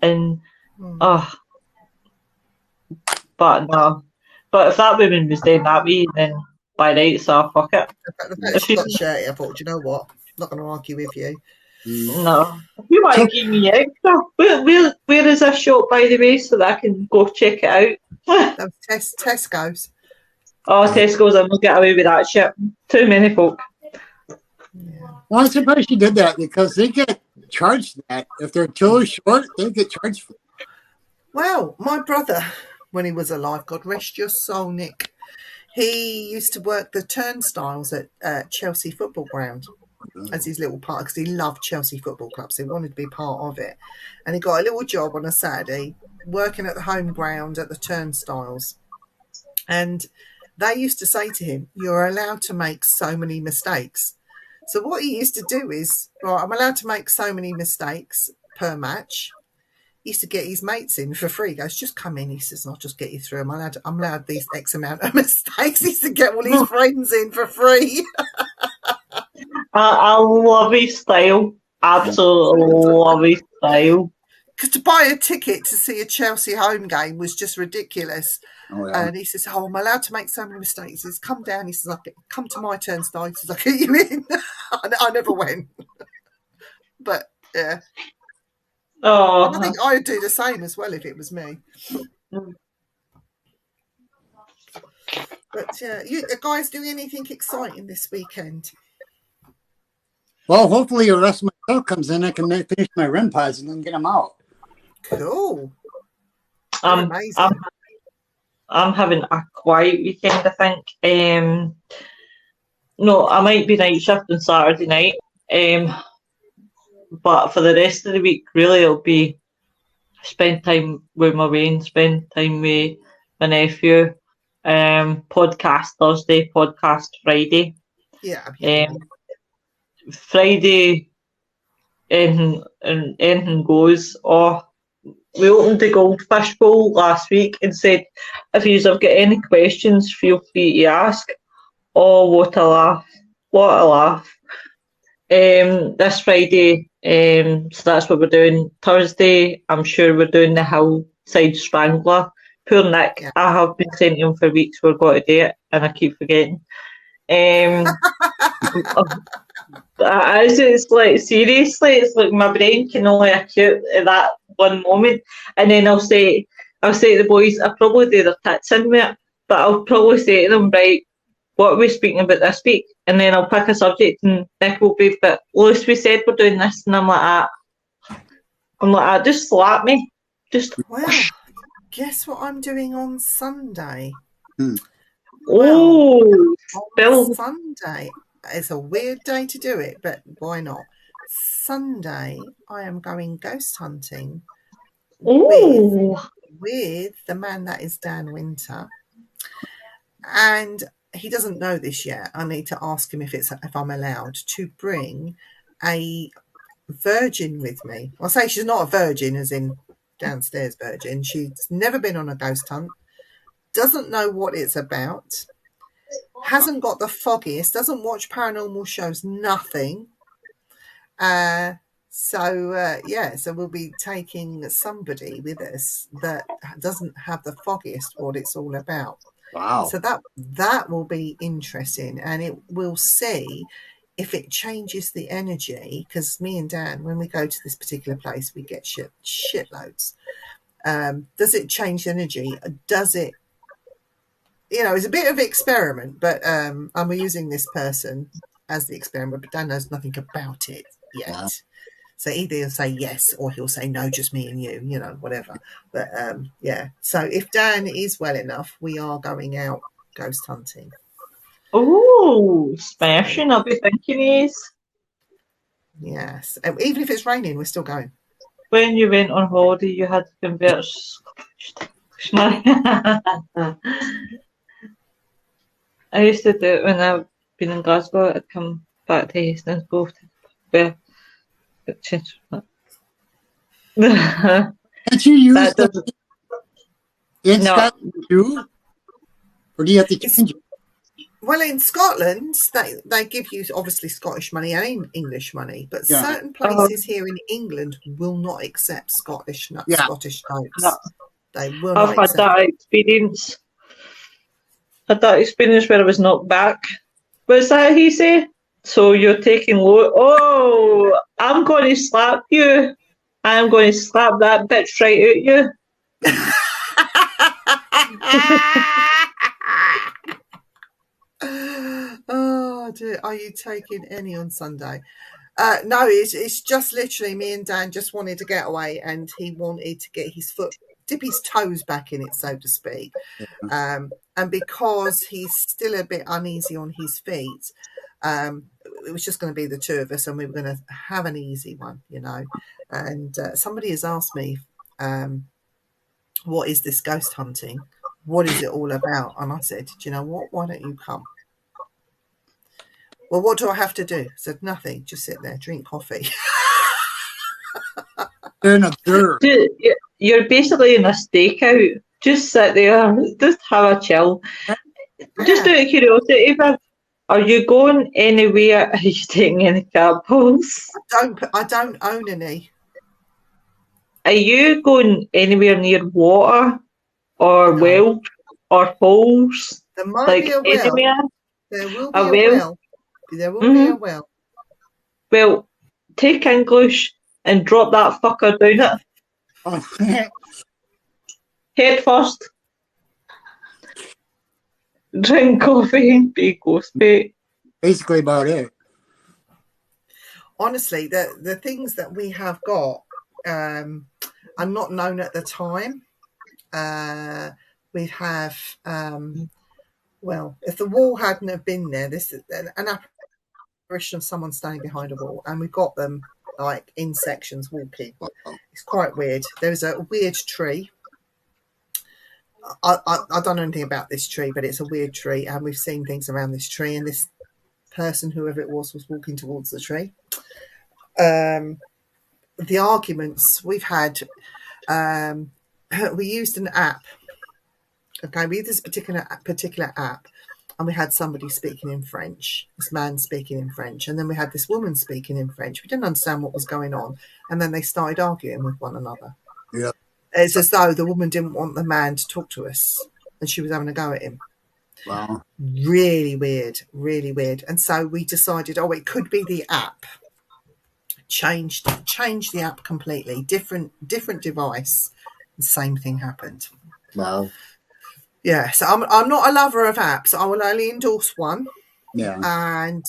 And but no. But if that woman was doing that way, then by right, so fuck it. The fact she got shirty, I thought, you know what? I'm not going to argue with you. No. If you want to give me extra, where is this shop, by the way, so that I can go check it out? That was Tesco's. Oh, Tesco's, I'm not get away with that shit. Too many folk. Yeah. well, I'm surprised she did that because they get charged that. If their till is short, they get charged for it. Well, my brother, when he was alive, God rest your soul, Nick, he used to work the turnstiles at Chelsea Football Ground as his little part, because he loved Chelsea Football Club, so he wanted to be part of it. And he got a little job on a Saturday working at the home ground at the turnstiles. And they used to say to him, you're allowed to make so many mistakes. So what he used to do is, right, I'm allowed to make so many mistakes per match. He used to get his mates in for free. He goes, just come in. He says, I'll just get you through them. I'm allowed these X amount of mistakes. He used to get all his friends in for free. I love his style. Absolutely love his style. Because to buy a ticket to see a Chelsea home game was just ridiculous. Oh, yeah. And he says, I'm allowed to make so many mistakes. He says, come down. He says, come to my turnstile. He says, I'll get you in. I never went. But, yeah. Oh, And I think I would do the same as well if it was me. But, yeah, you guys do anything exciting this weekend? Well, hopefully the rest of my stuff comes in. I can finish my REM pods and then get them out. Cool. amazing. I'm having a quiet weekend, I think. No, I might be night shift on Saturday night. But for the rest of the week, really, it'll be spend time with my Wayne, spend time with my nephew, podcast Thursday, podcast Friday. Yeah. Friday, anything goes. Oh, we opened the Goldfish Bowl last week and said, if you have got any questions, feel free to ask. Oh, what a laugh. What a laugh. This Friday, so that's what we're doing. Thursday, I'm sure we're doing the Hillside Strangler. Poor Nick, Yeah. I have been saying to him for weeks we're going to do it, and I keep forgetting. It's like, seriously, it's like my brain can only acute at that one moment, and then I'll say to the boys, I probably do their tits in with it, but I'll probably say to them, right, what are we speaking about this week? And then I'll pick a subject and Nick will be, but Lois, we said we're doing this, and I'm like, just slap me. Well, guess what I'm doing on Sunday? Oh, on Bill. Sunday. It's a weird day to do it, but why not? Sunday, I am going ghost hunting with the man that is Dan Winter. And he doesn't know this yet. I need to ask him if I'm allowed to bring a virgin with me. I'll say she's not a virgin as in downstairs virgin. She's never been on a ghost hunt, doesn't know what it's about, hasn't got the foggiest, doesn't watch paranormal shows, nothing. So we'll be taking somebody with us that doesn't have the foggiest what it's all about. Wow. So that will be interesting, and it will see if it changes the energy, because me and Dan, when we go to this particular place, we get shitloads. Does it change the energy? Does it, it's a bit of an experiment, but I'm using this person as the experiment, but Dan knows nothing about it yet. Wow. So either he'll say yes or he'll say no, just me and you, whatever. But so if Dan is well enough, we are going out ghost hunting. Oh, smashing. I'll be thinking is. Yes. Even if it's raining, we're still going. When you went on holiday, you had to convert I used to do it when I've been in Glasgow. I'd come back to Hastings, go to where change. Can't you use that in Scotland too? Or do you have to change it? Well, in Scotland, they give you obviously Scottish money and English money, but certain places here in England will not accept Scottish notes. They will not accept. I've had that experience. Where I was knocked back. What's that he say? So you're taking low. Oh, I'm going to slap you. I'm going to slap that bitch right at you. Oh dear, are you taking any on Sunday? No, it's just literally me and Dan just wanted to get away, and he wanted to get his foot, dip his toes back in it, so to speak. And because he's still a bit uneasy on his feet, it was just going to be the two of us, and we were going to have an easy one, And somebody has asked me, what is this ghost hunting? What is it all about? And I said, do you know what? Why don't you come? Well, what do I have to do? I said, nothing. Just sit there, drink coffee. You're basically in a stakeout. Just sit there, just have a chill. Just out of curiosity, are you going anywhere? Are you taking any cab holes? I don't own any. Are you going anywhere near water or well or holes? There might be a well. Anywhere? There will be a well. There will be a well. Well, take English and drop that fucker down it. Head first. Drink coffee and be ghost bait. Basically about it. Honestly, the things that we have got are not known at the time. We have, well, if the wall hadn't have been there, this is an apparition of someone standing behind a wall, and we've got them like in sections walking. It's quite weird. There's a weird tree. I don't know anything about this tree, but it's a weird tree, and we've seen things around this tree, and this person, whoever it was walking towards the tree. The arguments we've had, we used an app. Okay, we used this particular app, and we had somebody speaking in French, this man speaking in French, and then we had this woman speaking in French. We didn't understand what was going on, and then they started arguing with one another. Yeah. It's as though the woman didn't want the man to talk to us, and she was having a go at him. Wow. Really weird, really weird. And so we decided, it could be the app. Changed the app completely. Different device. The same thing happened. Wow. Yeah, so I'm not a lover of apps. I will only endorse one. Yeah. And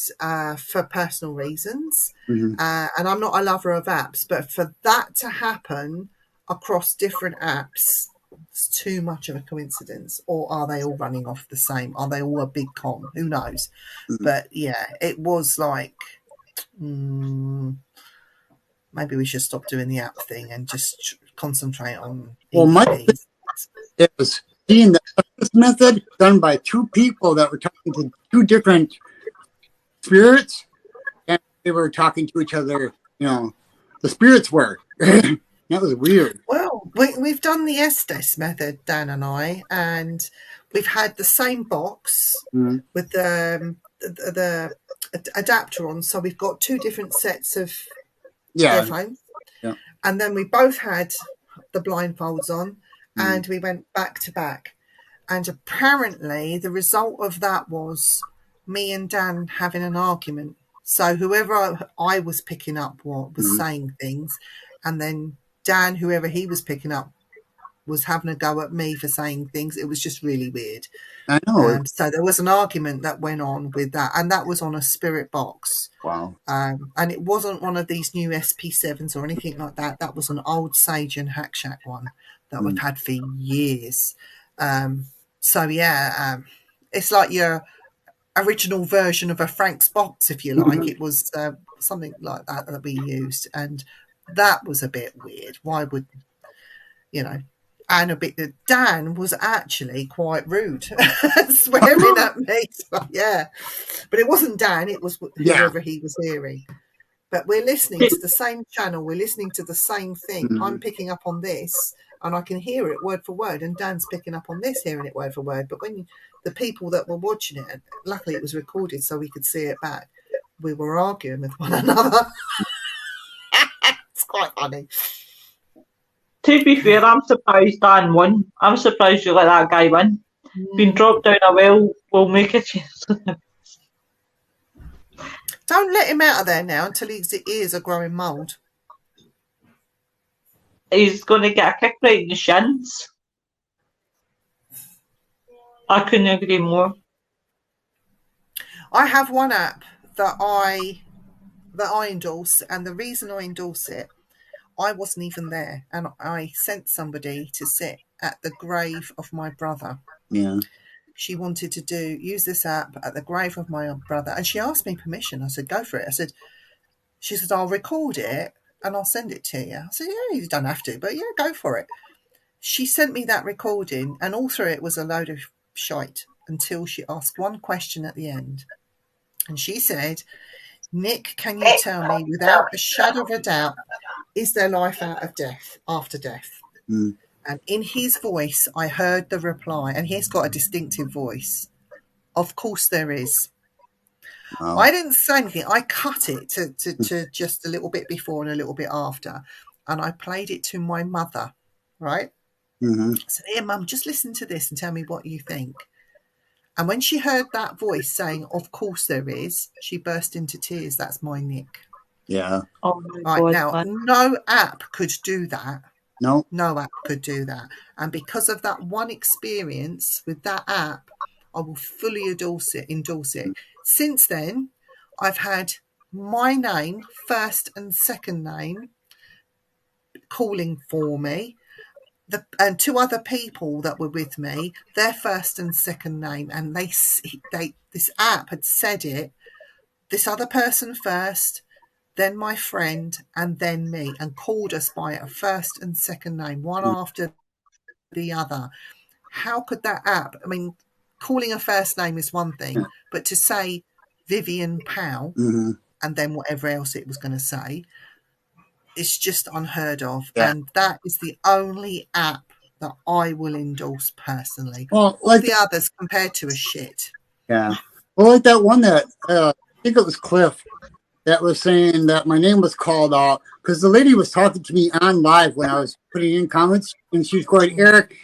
for personal reasons. Mm-hmm. And I'm not a lover of apps, but for that to happen across different apps, it's too much of a coincidence. Or are they all running off the same? Are they all a big con? Who knows? Mm-hmm. But yeah, it was like, maybe we should stop doing the app thing and just concentrate on. Well, it was seeing the method done by two people that were talking to two different spirits, and they were talking to each other. The spirits were. That was weird. Well, we've done the Estes method, Dan and I, and we've had the same box with the adapter on. So we've got two different sets of earphones. Yeah. And then we both had the blindfolds on, and we went back to back. And apparently the result of that was me and Dan having an argument. So whoever I was picking up was saying things, and then Dan, whoever he was picking up, was having a go at me for saying things. It was just really weird. I know. So there was an argument that went on with that, and that was on a spirit box. Wow. And it wasn't one of these new SP7s or anything like that. That was an old Sage and Hack Shack one that we've had for years. It's like your original version of a Frank's box, if you like. It was something like that we used, and that was a bit weird. Why would, and Dan was actually quite rude, swearing at me. But it wasn't Dan, it was whoever he was hearing. But we're listening to the same channel, we're listening to the same thing. I'm picking up on this, and I can hear it word for word, and Dan's picking up on this, hearing it word for word. But when the people that were watching it, luckily it was recorded so we could see it back, we were arguing with one another. It's quite funny. To be fair, I'm surprised Dan won. I'm surprised you let that guy win. Being dropped down a well will make a change. Don't let him out of there now until his ears are growing mould. He's going to get a kick right in the shins. I couldn't agree more. I have one app that I endorse, and the reason I endorse it, I wasn't even there, and I sent somebody to sit at the grave of my brother. Yeah. She wanted to use this app at the grave of my brother, and she asked me permission. I said, go for it. She said, I'll record it and I'll send it to you. I said, yeah, you don't have to, but yeah, go for it. She sent me that recording, and all through it was a load of shite until she asked one question at the end. And she said, Nick, can you tell me without a shadow of a doubt, is there life after death? And in his voice, I heard the reply, and he's got a distinctive voice. Of course there is. Wow. I didn't say anything. I cut it to just a little bit before and a little bit after, and I played it to my mother, right? I said, here, Mum, just listen to this and tell me what you think. And when she heard that voice saying, of course there is, she burst into tears. That's my Nick. Yeah. Oh my Right, God. now, no app could do that. No. No app could do that. And because of that one experience with that app, I will fully endorse it. Since then, I've had my name, first and second name, calling for me. And two other people that were with me, their first and second name, and this app had said it this other person first, then my friend, and then me, and called us by a first and second name, one after the other. How could that app, I mean, calling a first name is one thing, but to say Vivian Powell and then whatever else it was going to say, it's just unheard of. Yeah. And that is the only app that I will endorse personally. Well, All the others compared to a shit. Yeah. Well, like that one that, I think it was Cliff, that was saying that my name was called out because the lady was talking to me on live when I was putting in comments, and she was going, Eric,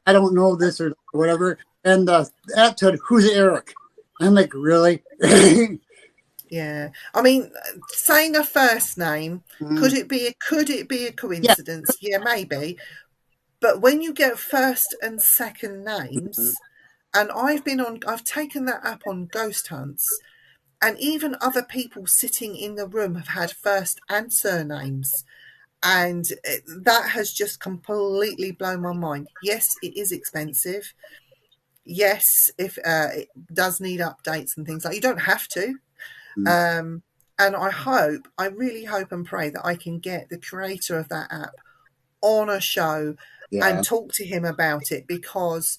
I don't know this or whatever. And the app said, who's Eric? I'm like, really? Yeah. I mean, saying a first name, could it be a coincidence? Yeah, maybe. But when you get first and second names, and I've taken that app on ghost hunts, and even other people sitting in the room have had first and surnames. And that has just completely blown my mind. Yes, it is expensive. Yes, if it does need updates and things like, you don't have to. And I really hope and pray that I can get the creator of that app on a show and talk to him about it, because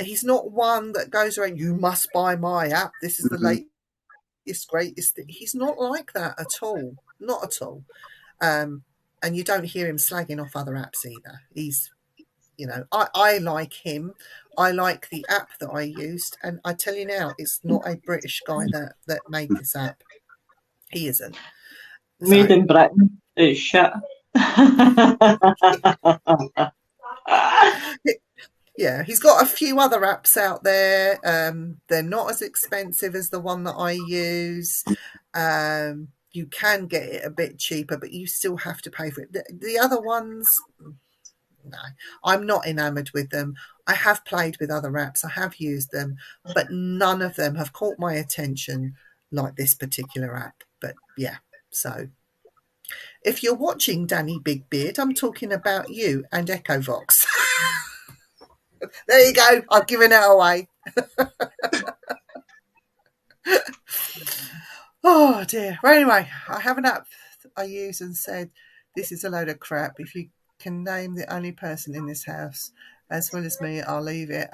he's not one that goes around, you must buy my app, this is the latest, greatest. He's not like that at all. Not at all. And you don't hear him slagging off other apps either. He's, I like him. I like the app that I used. And I tell you now, it's not a British guy that made this app. He isn't. Made in Britain. It's shit. Yeah, he's got a few other apps out there. They're not as expensive as the one that I use. You can get it a bit cheaper, but you still have to pay for it. The other ones, no, I'm not enamored with them. I have played with other apps. I have used them, but none of them have caught my attention like this particular app. But yeah, so if you're watching Danny Big Beard, I'm talking about you and EchoVox. There you go. I've given it away. Oh dear. Well, anyway, I have an app I use and said, this is a load of crap. If you can name the only person in this house as well as me, I'll leave it.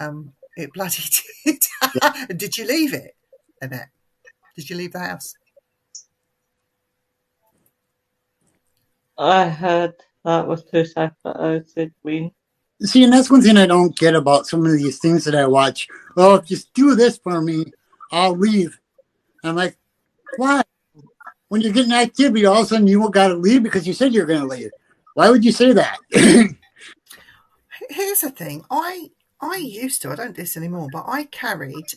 It bloody did. Did you leave it, Annette? Did you leave the house? I had that was too separate. I said Queen. See, and that's one thing I don't get about some of these things that I watch. Well, if you do this for me, I'll leave. I'm like, why? When you're getting activity, all of a sudden you got to leave because you said you're going to leave. Why would you say that? Here's the thing. I used to, I don't do this anymore, but I carried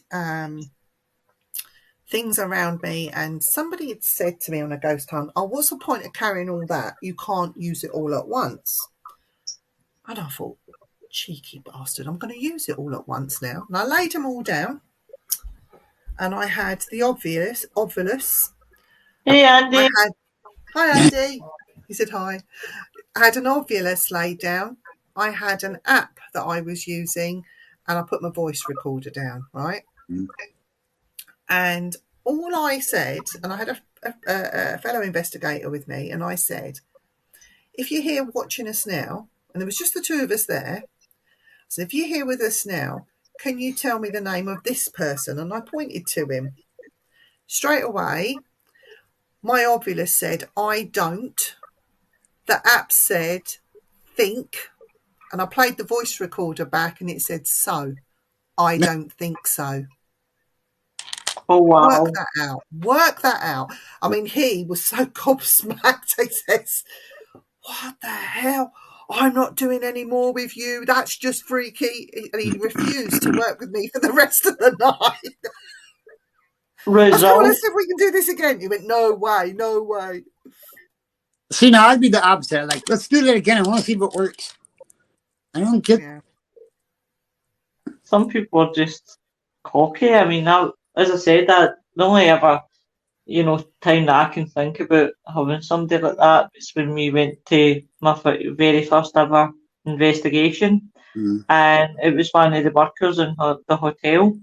things around me, and somebody had said to me on a ghost hunt, oh, what's the point of carrying all that? You can't use it all at once. And I thought, cheeky bastard, I'm going to use it all at once now. And I laid them all down, and I had the Ovilus. Hey, Andy. Hi, Andy. He said hi. I had an Ovilus laid down. I had an app that I was using, and I put my voice recorder down, right? And all I said, and I had a fellow investigator with me, and I said, if you're here watching us now, and there was just the two of us there, so if you're here with us now, can you tell me the name of this person? And I pointed to him. Straight away, my Ovilus said, I don't. The app said, think. And I played the voice recorder back, and it said, so. I don't think so. Oh, wow. Work that out. I mean, he was so gobsmacked. He says, what the hell? I'm not doing any more with you. That's just freaky. And he refused to work with me for the rest of the night. Result. I said, we can do this again. He went, no way, no way. See, now I'd be the opposite. Like, let's do that again. I want to see if it works. I don't get... Yeah. Some people are just cocky. I mean, as I said, that the only ever, time that I can think about having somebody like that is when we went to my very first ever investigation, and it was one of the workers in the hotel.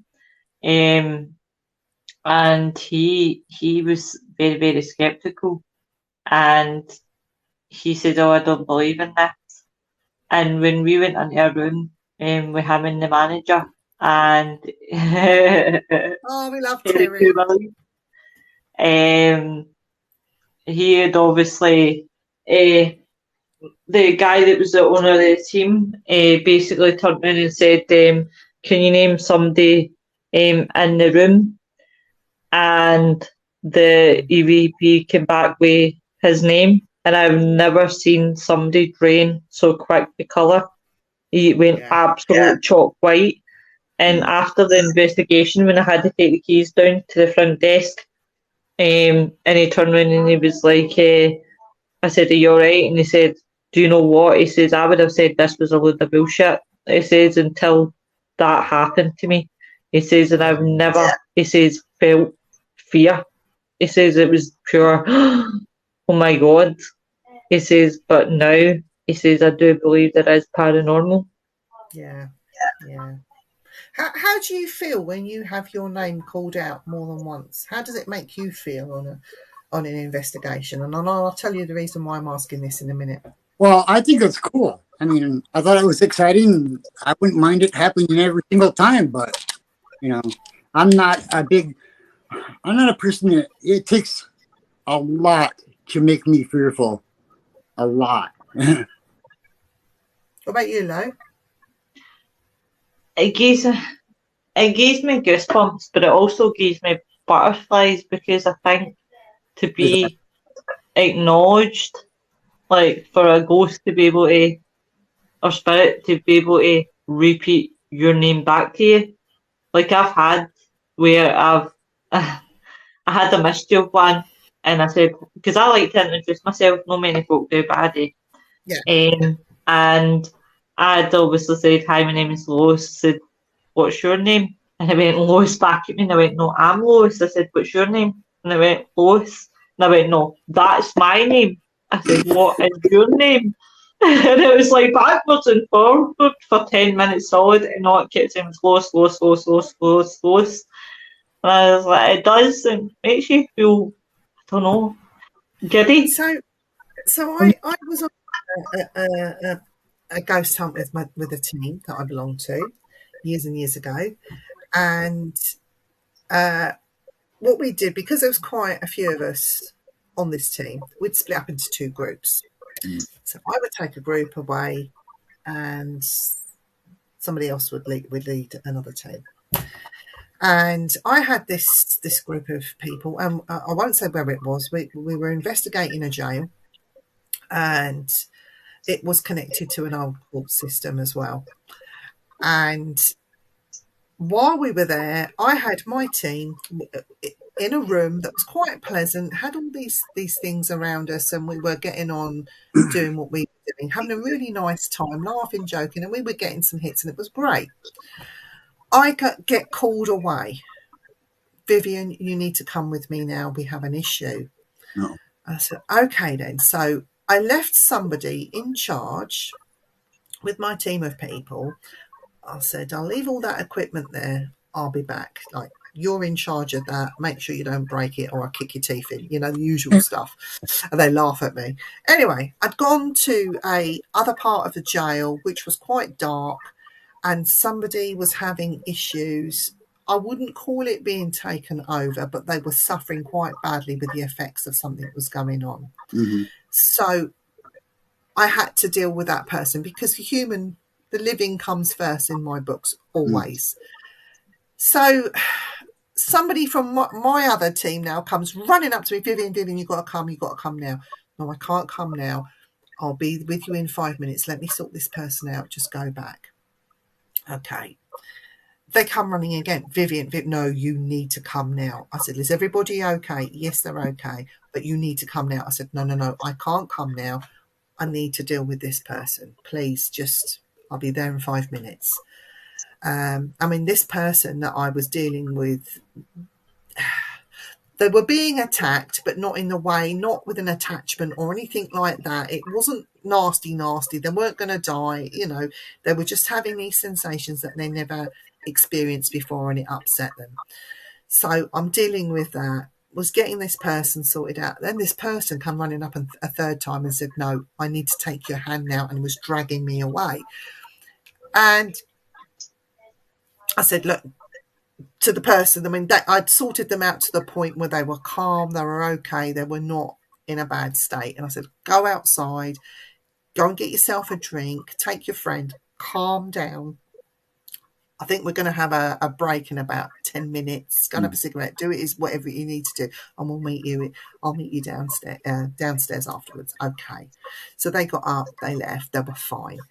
And and he was very, very skeptical, and he said, "Oh, I don't believe in this." And when we went into a room with him and the manager, and Oh, we love Terry Terry. Cooley, he had obviously the guy that was the owner of the team basically turned around and said, "Can you name somebody in the room?" And the EVP came back with his name, and I've never seen somebody drain so quick the colour. He went absolute chalk white. And after the investigation, when I had to take the keys down to the front desk, and he turned around and he was like, I said, "Are you alright?" And he said, "Do you know what?" He says, "I would have said this was a load of bullshit." He says, "Until that happened to me." He says, "And I've never," he says, "felt fear." He says, "It was pure, oh my God." He says, "But now," he says, "I do believe there is paranormal." Yeah. How do you feel when you have your name called out more than once? How does it make you feel on an investigation? And I'll tell you the reason why I'm asking this in a minute. Well, I think it's cool. I mean, I thought it was exciting. I wouldn't mind it happening every single time, but I'm not a person that it takes a lot to make me fearful. A lot. What about you, Lo? It gives me goosebumps, but it also gives me butterflies, because I think to be acknowledged, like for a ghost to be able to, or spirit to be able to repeat your name back to you. Like I've had where I had a mischief one, and I said, because I like to introduce myself, not many folk do, but I do. Yeah. And I'd obviously said, "Hi, my name is Lois." I said, "What's your name?" And I went, Lois, back at me, and I went, "No, I'm Lois." I said, "What's your name?" And I went, "Lois." And I went, "No, that's my name." I said, "What is your name?" And it was like backwards and forward for 10 minutes solid, and all it kept saying was Lois, Lois, Lois, Lois, Lois, Lois. And I was like, it does, and makes you feel, I don't know, giddy. So I was on a ghost hunt with a team that I belonged to years and years ago, and what we did, because there was quite a few of us on this team, we'd split up into two groups. So I would take a group away, and somebody else would lead another team. And I had this group of people, and I won't say where it was. We were investigating a jail, and it was connected to an old court system as well. And while we were there, I had my team in a room that was quite pleasant, had all these things around us, and we were getting on, doing what we were doing, having a really nice time, laughing, joking, and we were getting some hits, and it was great. I get called away. "Vivian, you need to come with me now. We have an issue." No. I said, "Okay then." So I left somebody in charge with my team of people. I said, "I'll leave all that equipment there. I'll be back. Like, you're in charge of that. Make sure you don't break it or I'll kick your teeth in." The usual stuff. And they laugh at me. Anyway, I'd gone to a other part of the jail, which was quite dark, and somebody was having issues. I wouldn't call it being taken over, but they were suffering quite badly with the effects of something that was going on. Mm-hmm. So I had to deal with that person, because the living comes first in my books, always. So somebody from my other team now comes running up to me, Vivian, you've got to come now." "No, I can't come now. I'll be with you in 5 minutes. Let me sort this person out. Just go back." Okay. They come running again. Vivian, "No, you need to come now." I said, "Is everybody okay?" "Yes, they're okay, but you need to come now." I said, No, I can't come now. I need to deal with this person. Please, I'll be there in 5 minutes. This person that I was dealing with, they were being attacked, but not in the way, not with an attachment or anything like that. It wasn't nasty. They weren't going to die. They were just having these sensations that they never experienced before, and it upset them. So I'm dealing with that, was getting this person sorted out. Then this person come running up a third time and said, no, I need to take your hand now, and was dragging me away. And I said, look, to the person, I mean, I'd sorted them out to the point where they were calm, they were okay, they were not in a bad state. And I said, go outside, go and get yourself a drink, take your friend, calm down. I think we're going to have a break in about 10 minutes. Go and have a cigarette, do it, is whatever you need to do, and I'll meet you downstairs afterwards. Okay. So they got up, they left, they were fine.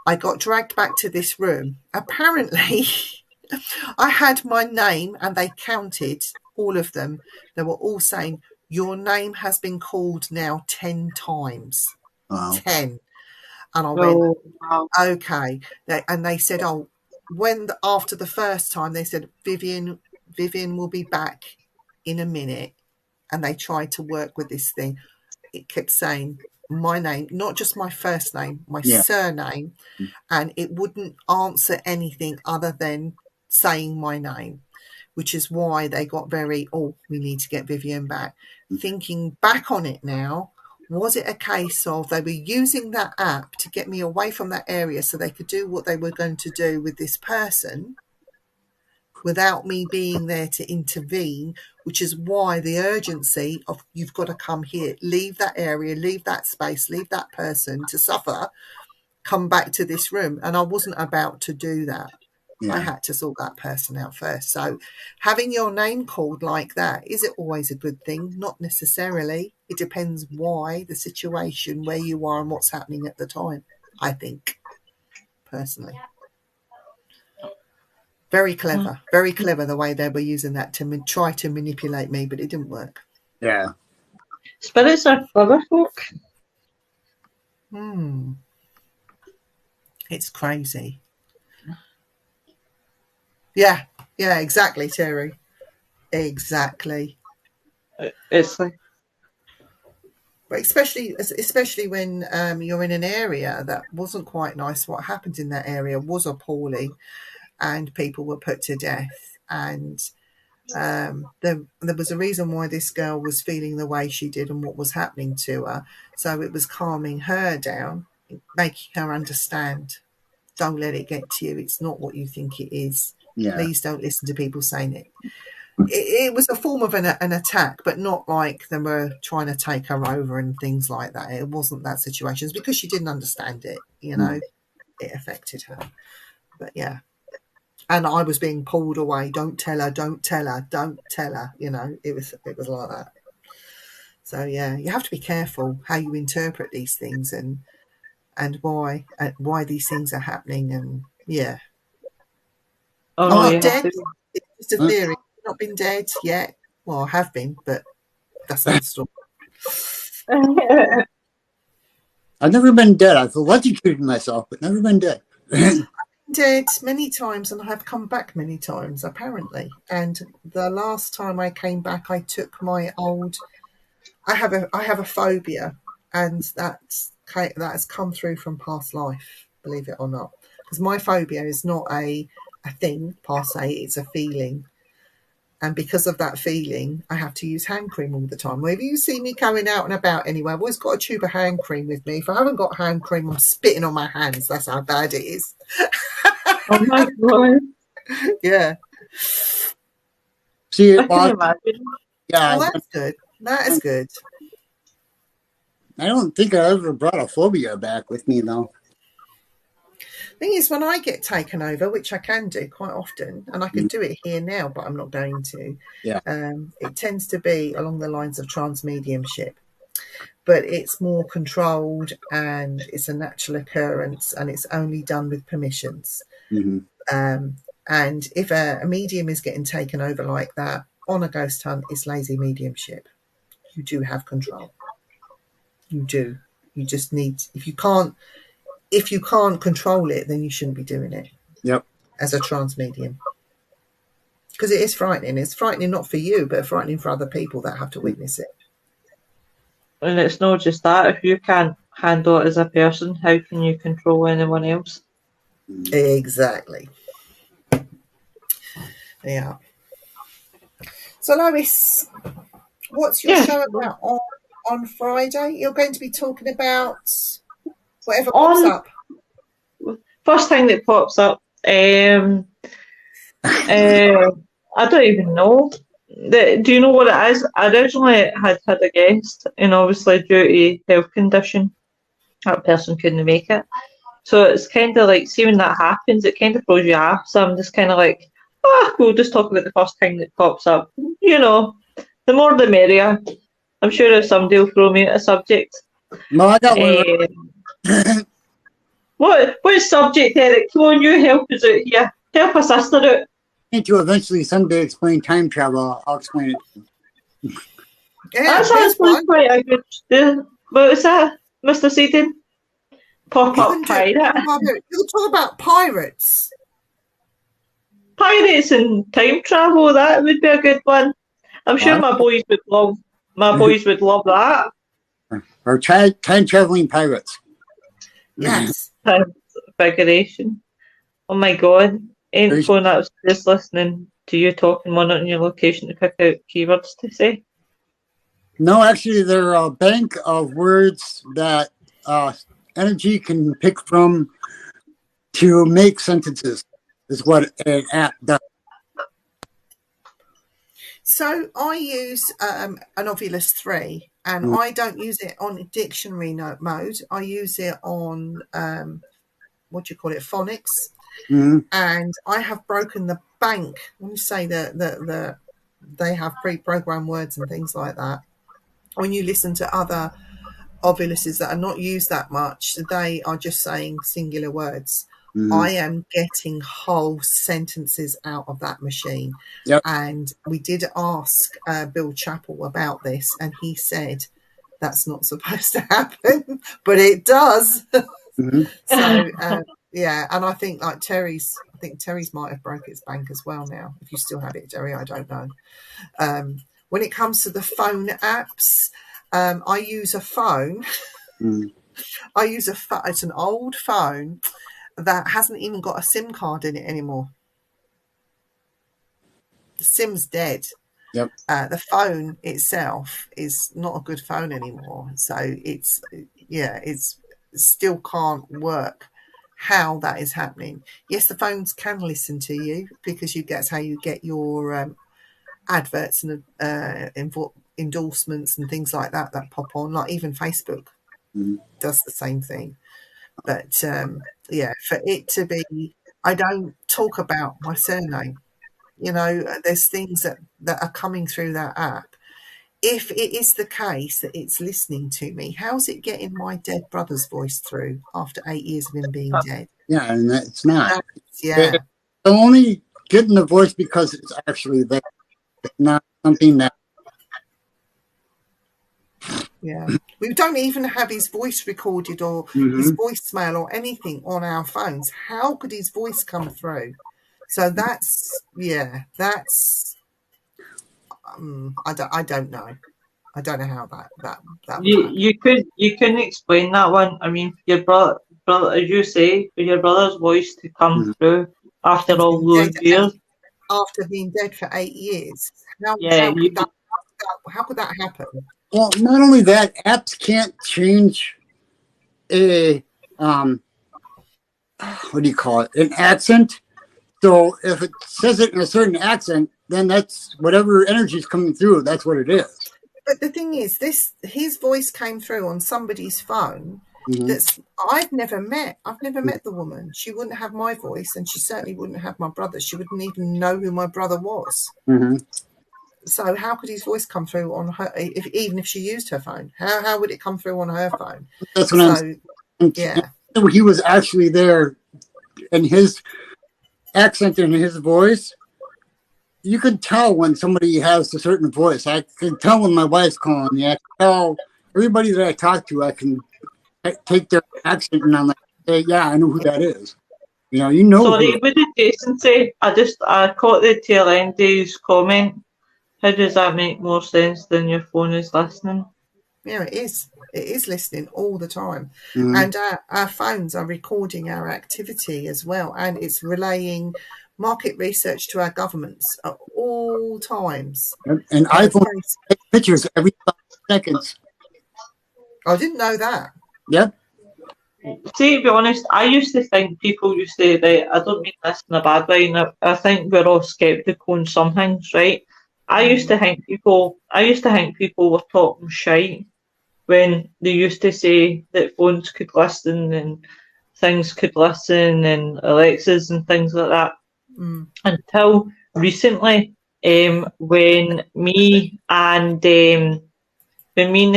I got dragged back to this room. Apparently, I had my name, and they counted all of them. They were all saying, your name has been called now 10 times. Wow. 10. And I went, okay. And they said, after the first time, they said, Vivian will be back in a minute. And they tried to work with this thing. It kept saying my name, not just my first name, my surname. And it wouldn't answer anything other than saying my name, which is why they got we need to get Vivian back. Thinking back on it now, was it a case of they were using that app to get me away from that area so they could do what they were going to do with this person without me being there to intervene, which is why the urgency of you've got to come here, leave that area, leave that space, leave that person to suffer, come back to this room. And I wasn't about to do that. Yeah. I had to sort that person out first. So having your name called like that, is it always a good thing? Not necessarily. It depends why, the situation, where you are and what's happening at the time, I think, personally. Very clever the way they were using that to try to manipulate me, but it didn't work. Yeah. Spirits are clever folk. It's crazy. Yeah, exactly, Terry. Exactly. It's like, but especially when you're in an area that wasn't quite nice. What happened in that area was appalling, and people were put to death. And there was a reason why this girl was feeling the way she did and what was happening to her. So it was calming her down, making her understand. Don't let it get to you. It's not what you think it is. Yeah. Please don't listen to people saying it. It was a form of an attack, but not like they were trying to take her over and things like that. It wasn't that situation. It's because she didn't understand it, it affected her. But yeah. And I was being pulled away. Don't tell her, don't tell her, don't tell her. It was like that. So yeah, you have to be careful how you interpret these things and why these things are happening. And yeah. I'm not dead. It's just a theory. I've not been dead yet. Well, I have been, but that's not the story. I've never been dead. I've electrocuted myself, but never been dead. Dead many times, and I have come back many times, apparently. And the last time I came back, I took my old. I have a phobia, and that has come through from past life. Believe it or not, because my phobia is not a thing per se, it's a feeling, and because of that feeling I have to use hand cream all the time. Whenever you see me going out and about anywhere, I've always got a tube of hand cream with me. If I haven't got hand cream, I'm spitting on my hands. That's how bad it is. Oh my god. Yeah. See, I can imagine. Yeah, well, that is good. I don't think I ever brought a phobia back with me though. Thing is, when I get taken over, which I can do quite often, and I can do it here now, but I'm not going to. Yeah. It tends to be along the lines of trance mediumship, but it's more controlled and it's a natural occurrence, and it's only done with permissions. Mm-hmm. And if a medium is getting taken over like that on a ghost hunt, it's lazy mediumship. You do have control. You do. You just need. If you can't control it, then you shouldn't be doing it. Yep. As a trance medium. Because it is frightening. It's frightening not for you, but frightening for other people that have to witness it. And it's not just that. If you can't handle it as a person, how can you control anyone else? Exactly. Yeah. So, Lois, what's your show about on Friday? You're going to be talking about whatever pops up. First thing that pops up, I don't even know. Do you know what it is? I originally had a guest, and obviously due to health condition, that person couldn't make it. So it's kind of like, see when that happens, it kind of throws you off. So I'm just kind of like, we'll just talk about the first thing that pops up. You know, the more the merrier. I'm sure if somebody will throw me at a subject. No, I got one. What subject, Eric? Come on, you help us out here. Help a sister out. Need to eventually someday explain time travel. I'll explain it. Yeah, That's actually quite a good. What was that, Mr. Seaton? Pop-up pirate. You'll talk about pirates. Pirates and time travel, that would be a good one. I'm sure my boys would love that. Or time traveling pirates. Yes. Configuration. Oh my god. Ain't phone I was just listening to you talking, monitoring your location to pick out keywords to say. No, actually they're a bank of words that energy can pick from to make sentences, is what an app does. So I use an Ovilus 3, and I don't use it on dictionary mode. I use it on, phonics. Mm-hmm. And I have broken the bank. When you say that they have pre-programmed words and things like that, when you listen to other Oviluses that are not used that much, they are just saying singular words. Mm-hmm. I am getting whole sentences out of that machine. Yep. And we did ask Bill Chappell about this, and he said that's not supposed to happen, but it does. Mm-hmm. So, yeah, and I think like Terry's might have broke its bank as well now. If you still have it, Terry, I don't know. When it comes to the phone apps, I use a phone. It's an old phone that hasn't even got a SIM card in it anymore. The SIM's dead. Yep. The phone itself is not a good phone anymore. So it still can't work. How that is happening. Yes, the phones can listen to you because that's how you get your adverts and endorsements and things like that pop on. Like even Facebook does the same thing. But for it to be, I don't talk about my surname. You know, there's things that are coming through that app. If it is the case that it's listening to me, how's it getting my dead brother's voice through after 8 years of him being dead? Yeah, and it's not. Yeah. It's only getting the voice because it's actually there. It's not something that... Yeah. We don't even have his voice recorded or his voicemail or anything on our phones. How could his voice come through? So that's I don't know. I don't know how that you couldn't explain that one. I mean, your brother, as you say, for your brother's voice to come through after all those years, after being dead for 8 years. How could that happen? Well, not only that, apps can't change a what do you call it? An accent. So if it says it in a certain accent, then that's whatever energy is coming through. That's what it is. But the thing is, his voice came through on somebody's phone. That's I've never met the woman. She wouldn't have my voice, and she certainly wouldn't have my brother. She wouldn't even know who my brother was. So how could his voice come through on her? Even if she used her phone, how would it come through on her phone? That's what I'm saying. Yeah, he was actually there, and his accent and his voice, you can tell when somebody has a certain voice. I can tell when my wife's calling me. I can tell everybody that I talk to, I can take their accent and I'm like, hey, yeah, I know who that is. You know. Sorry, what did Jason say? I caught the tail end of his comment. How does that make more sense than your phone is listening? Yeah, it is. It is listening all the time. And our phones are recording our activity as well. And it's relaying market research to our governments at all times. And iPhone takes pictures every 5 seconds. I didn't know that. Yep. See, to be honest, I used to think people used to, right, I don't mean this in a bad way, and I think we're all sceptical in some things, right? I used to think people were talking shite when they used to say that phones could listen and things could listen and Alexas and things like that. Until recently, when me and the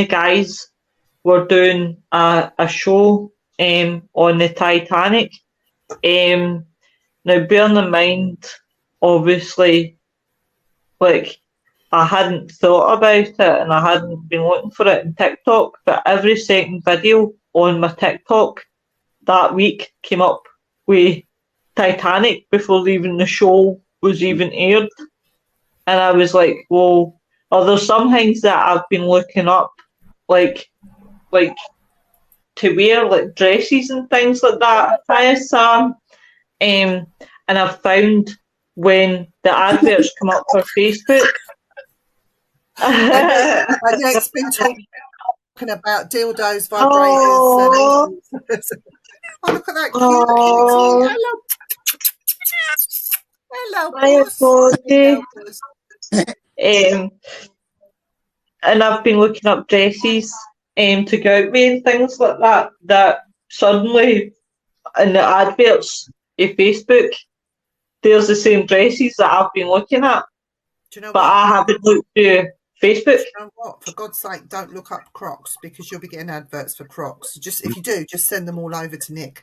guys were doing a show on the Titanic. Now, bearing in mind, obviously, like, I hadn't thought about it and I hadn't been looking for it in TikTok, but every second video on my TikTok that week came up with Titanic before even the show was even aired. And I was like, well, are there some things that I've been looking up, like to wear, like dresses and things like that, Sam? And I've found when the adverts come up for Facebook. And it's been talking about dildos, vibrators. And oh, look at that cute Hello, and I've been looking up dresses to go out with and things like that. That suddenly in the adverts of Facebook, there's the same dresses that I've been looking at. Do you know but what? I haven't looked through Facebook. You know what? For God's sake, don't look up Crocs because you'll be getting adverts for Crocs. Just if you do, just send them all over to Nick.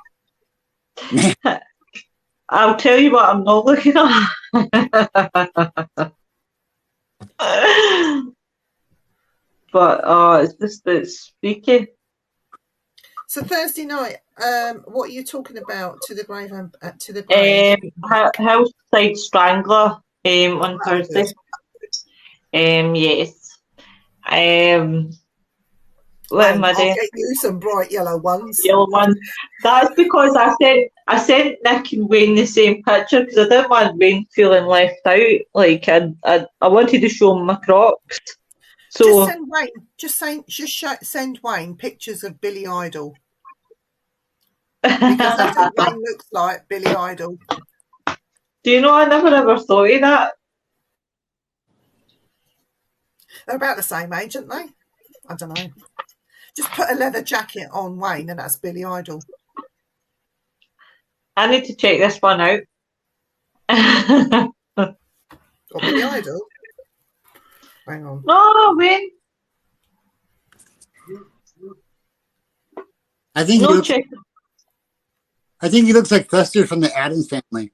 I'll tell you what I'm not looking at. But it's freaky. So Thursday night, what are you talking about to the grave? To the grave? Hillside Strangler on Thursday. Yes. What am I doing? I'll get you some bright yellow ones. Yellow ones. That's because I sent Nick and Wayne the same picture because I didn't want Wayne feeling left out. Like I wanted to show him my Crocs. So send Wayne pictures of Billy Idol because that's what Wayne looks like, Billy Idol. Do you know? I never ever thought of that. They're about the same age, aren't they? I don't know. Just put a leather jacket on Wayne and that's Billy Idol. I need to check this one out. Got Billy Idol? Hang on. No, Wayne. I think he looks like Fester from the Addams Family.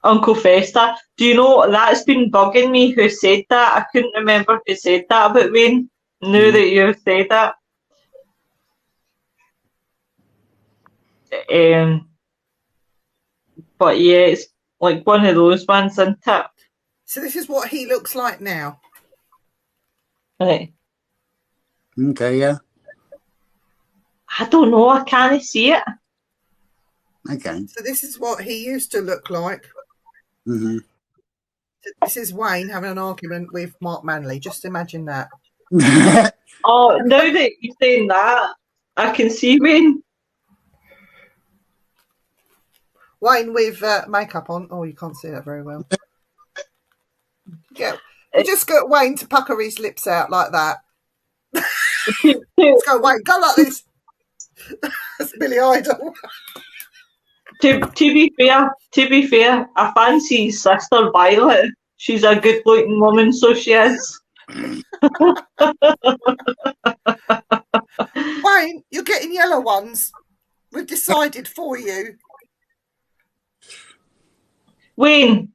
Uncle Fester. Do you know that's been bugging me? Who said that? I couldn't remember who said that about Wayne. Now that you said that. But yeah, it's like one of those ones, isn't it? So this is what he looks like now. Right. Okay, yeah. I don't know. I can't see it. Okay. So this is what he used to look like. Mm-hmm. This is Wayne having an argument with Mark Manley. Just imagine that. Oh, now that you're saying that, I can see Wayne. Wayne with makeup on. Oh, you can't see that very well. Yeah, we just got Wayne to pucker his lips out like that. Let's go, Wayne. Go like this. That's Billy Idol. To be fair, I fancy his sister Violet. She's a good-looking woman, so she is. Wayne, you're getting yellow ones. We've decided for you. Wayne,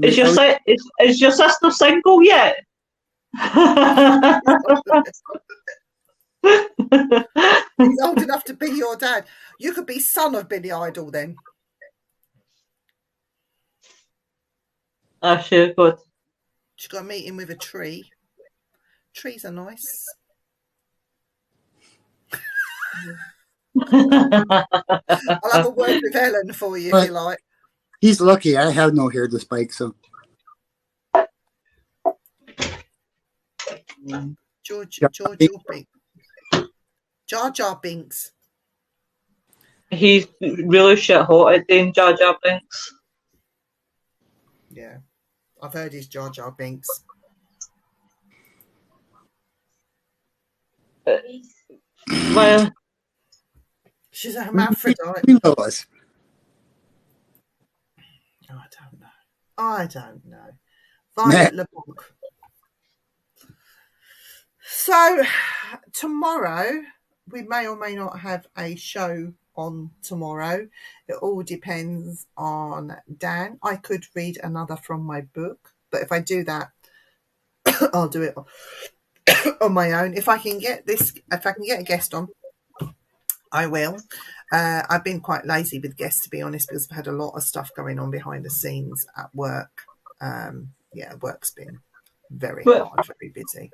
is your sister single yet? He's old enough to be your dad. You could be son of Billy Idol then. I sure could. She's got to meet him with a tree. Trees are nice. I'll have a word with Helen for you if you like. He's lucky. I have no hair to spike, so. George Yep. Binks. Jar Jar Binks. He's really shit hot at doing Jar Jar Binks. Yeah, I've heard he's Jar Jar Binks. Well, She's a hermaphrodite. You know us. I don't know. Violet LeBlanc. So tomorrow we may or may not have a show on tomorrow. It all depends on Dan. I could read another from my book, but if I do that, I'll do it on my own. If I can get a guest on, I will. I've been quite lazy with guests, to be honest, because I've had a lot of stuff going on behind the scenes at work. Work's been very hard, very busy.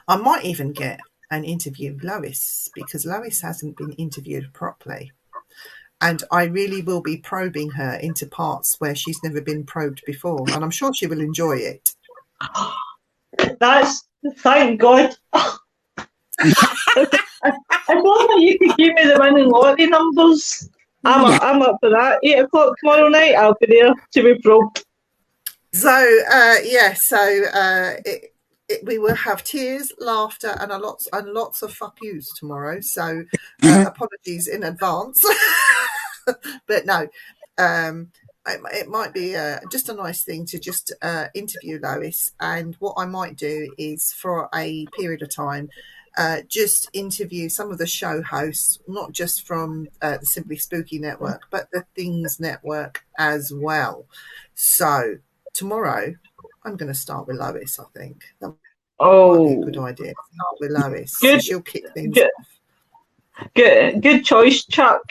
I might even get an interview with Lois, because Lois hasn't been interviewed properly. And I really will be probing her into parts where she's never been probed before. And I'm sure she will enjoy it. Thank God. I thought that you could give me the winning lottery numbers. I'm up for that. 8 o'clock tomorrow night, I'll be there to be probed. So, we will have tears, laughter, and lots of fuck yous tomorrow. So, apologies in advance. But no, it might be just a nice thing to just interview Lois. And what I might do is, for a period of time, just interview some of the show hosts, not just from the Simply Spooky Network, but the Things Network as well. So tomorrow, I'm going to start with Lois, I think. That might be a good idea. Start with Lois. Good. She'll kick things off. Good choice, Chuck.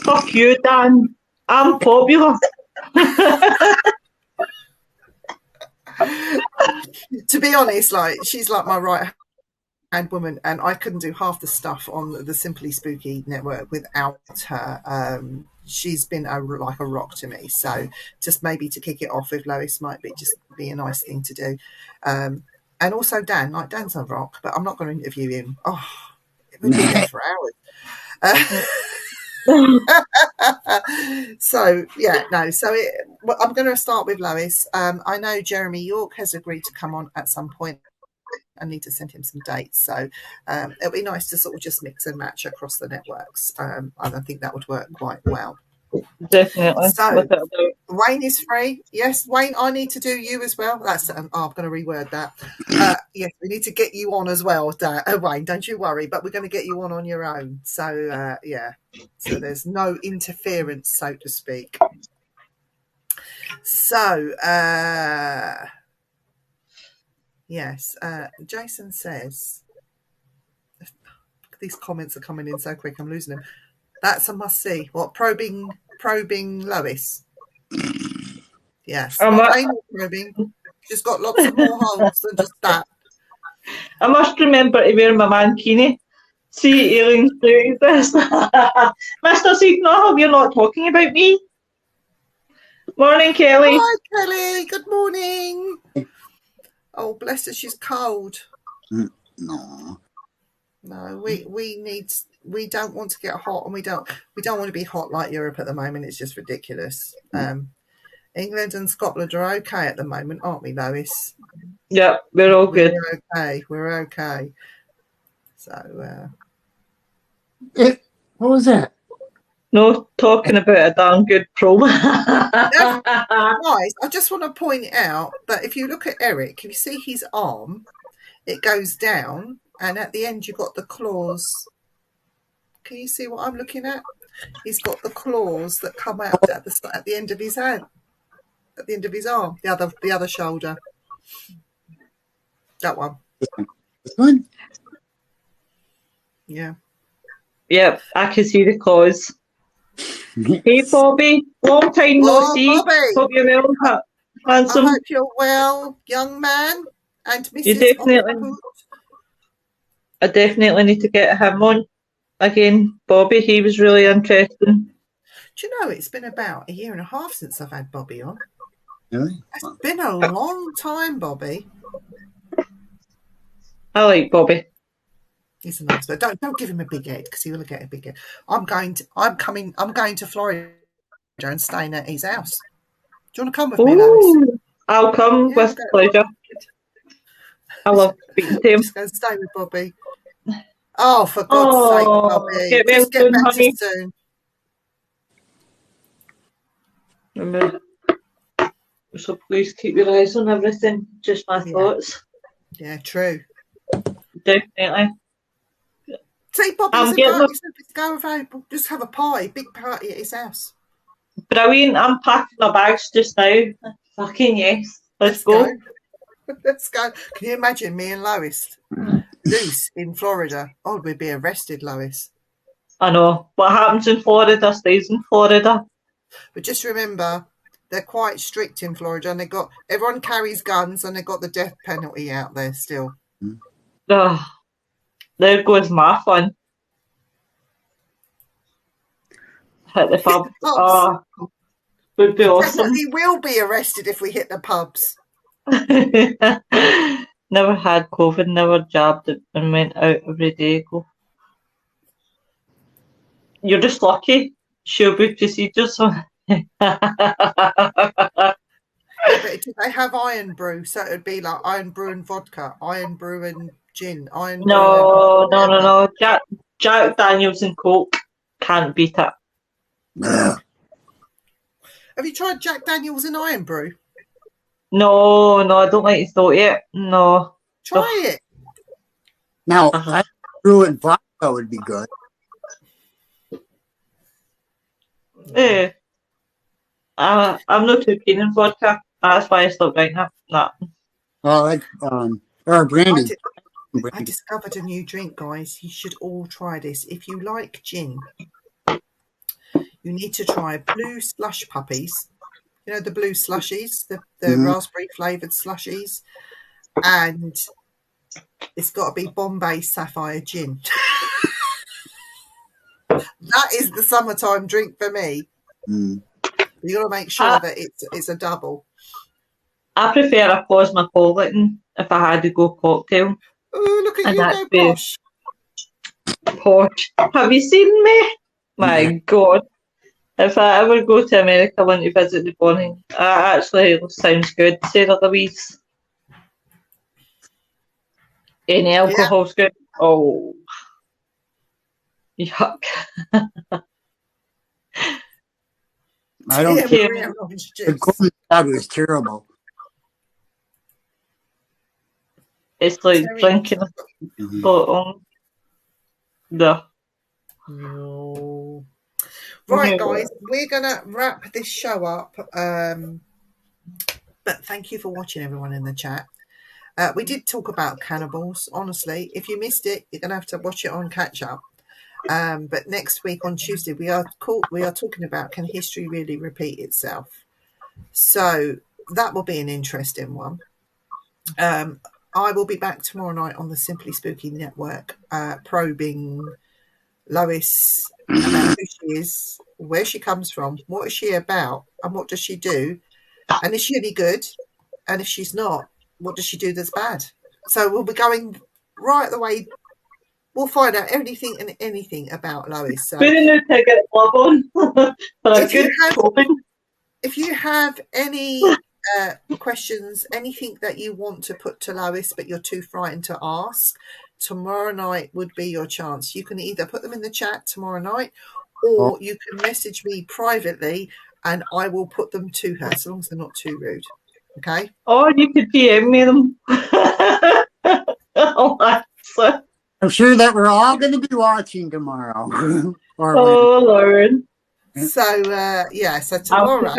Fuck you, Dan. I'm popular. To be honest, like, she's like my right-hand woman, and I couldn't do half the stuff on the Simply Spooky Network without her. She's been like a rock to me. So just maybe to kick it off with Lois might be a nice thing to do. And also Dan, like, Dan's a rock, but I'm not going to interview him. Oh, it would be there for hours. So I'm going to start with Lois. I know Jeremy York has agreed to come on at some point. I need to send him some dates, so it'll be nice to sort of just mix and match across the networks. And I think that would work quite well. Definitely. So Wayne is free. Yes, Wayne, I need to do you as well. That's I'm going to reword that. Yes, we need to get you on as well, Wayne. Don't you worry, but we're going to get you on your own. So so there's no interference, so to speak. So yes, Jason says, these comments are coming in so quick, I'm losing them. That's a must see. What, probing Lois? Yes. Probing. She's got lots of more holes than just that. I must remember to wear my mankini. See, Eileen's doing this. Mr. Seaton, I hope you're not talking about me. Morning, Kelly. Hi, Kelly. Good morning. Oh, bless her. She's cold. No. No, we don't want to get hot, and we don't want to be hot like Europe at the moment. It's just ridiculous. England and Scotland are okay at the moment, aren't we, Lois? Yeah, we're all good. We're okay. So, what was that? No, talking about a darn good probe. Guys, I just want to point out that if you look at Eric, if you see his arm, it goes down, and at the end you've got the claws. Can you see what I'm looking at? He's got the claws that come out at the end of his hand, at the end of his arm, the other shoulder. That one. This one? Yeah. Yep, I can see the claws. Hey, Bobby. Long time no see. Bobby. Hope you're well, handsome. I hope you're well, young man. And Mrs. You definitely. I definitely need to get him on. again, Bobby, he was really interesting. Do you know, it's been about 1.5 years since I've had Bobby on. Really? It's been a long time, Bobby. I like Bobby. He's a nice guy. Don't give him a big head because he will get a big head. I'm going to Florida and staying at his house. Do you want to come with me, Lois? Ooh, I'll come Yeah, with we'll go. pleasure. I love speaking to him. Just go stay with Bobby. Oh, for God's sake, Oh, Bobby. get well Just get soon, better honey. soon. Remember. So please keep your eyes on everything. Just my Yeah. thoughts. Yeah, true. Definitely. See, Bobby's I'm getting about to go available. Just have a party, big party at his house. brilliant. I'm packing my bags just now. Fucking yes. Let's go. Let's go. Can you imagine me and Lois loose in Florida? Oh, we'd be arrested, Lois. I know. What happens in Florida stays in Florida. But just remember, they're quite strict in Florida, and everyone carries guns, and they've got the death penalty out there still. Ugh. There goes my fun. Hit the pub. Oh, would be awesome. He will be arrested if we hit the pubs. Never had COVID, never jabbed it, and went out every day. Go. You're just lucky. She'll be procedures. Yeah, but they have iron brew, so it would be like iron brew and vodka, iron brew and gin, iron brew. No. Jack Daniels and Coke can't beat it. Ugh. Have you tried Jack Daniels and iron brew? No, I don't like his thought yet. No. Try it. Now, I brew and vodka would be good. I'm not too keen on vodka. That's why I stopped drinking it. Nah. Well, like, or brandy. I discovered a new drink, guys. You should all try this. If you like gin, you need to try blue slush puppies. You know, the blue slushies, the raspberry flavoured slushies. And it's got to be Bombay Sapphire Gin. That is the summertime drink for me. You got to make sure that it's a double. I prefer a Cosmopolitan if I had to go cocktail. Oh, look at And you that's go, posh. Posh. Have you seen me? My God. If I ever go to America, I want to visit the Bonnie. Actually, it sounds good, Sarah Louise. Any alcohol's good. Oh. Yuck. I don't care. The The golden water is terrible. It's like drinking a bottle. No. Right, guys, we're going to wrap this show up. But thank you for watching, everyone in the chat. We did talk about cannibals. Honestly, if you missed it, you're going to have to watch it on catch up. But next week on Tuesday, we are talking about, can history really repeat itself? So that will be an interesting one. I will be back tomorrow night on the Simply Spooky Network, probing Lois about who she is, where she comes from, what is she about, and what does she do, and is she any good? And if she's not, what does she do that's bad? So we'll be going right the way. We'll find out anything and anything about Lois. So if you have any questions, anything that you want to put to Lois but you're too frightened to ask, tomorrow night would be your chance. You can either put them in the chat tomorrow night, or you can message me privately and I will put them to her, so long as they're not too rude. Okay? Or you could DM me them. I'm sure that we're all going to be watching tomorrow. Oh, Lord. So, so tomorrow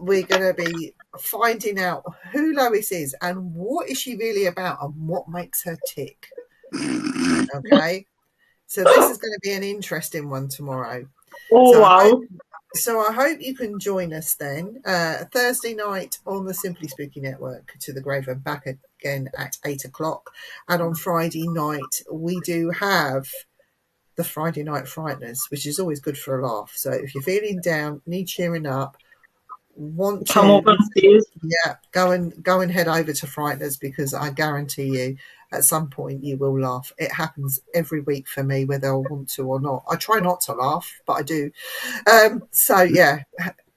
we're going to be finding out who Lois is and what is she really about and what makes her tick. Okay? So this is going to be an interesting one tomorrow. Oh, wow. So I hope you can join us then. Thursday night on the Simply Spooky Network, To the Grave and Back again at 8 o'clock. And on Friday night, we do have the Friday Night Frighteners, which is always good for a laugh. So if you're feeling down, need cheering up, want Come to, over and see us. yeah, go and head over to Frighteners, because I guarantee you at some point you will laugh. It happens every week for me, whether I want to or not. I try not to laugh, but I do. So yeah,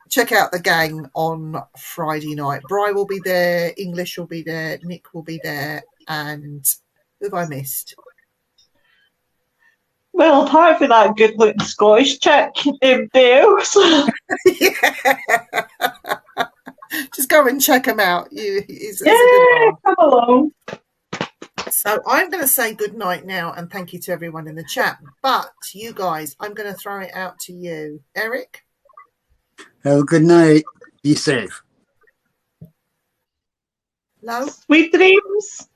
check out the gang on Friday night. Bri will be there, English will be there, Nick will be there, and who have I missed? Well, apart from that good-looking Scottish chick, Dale. Yeah. Just go and check him out. He's a good Yeah, laugh. come along. So I'm going to say good night now, and thank you to everyone in the chat. But you guys, I'm going to throw it out to you. Eric? Have a good night. Be safe. No? Sweet dreams.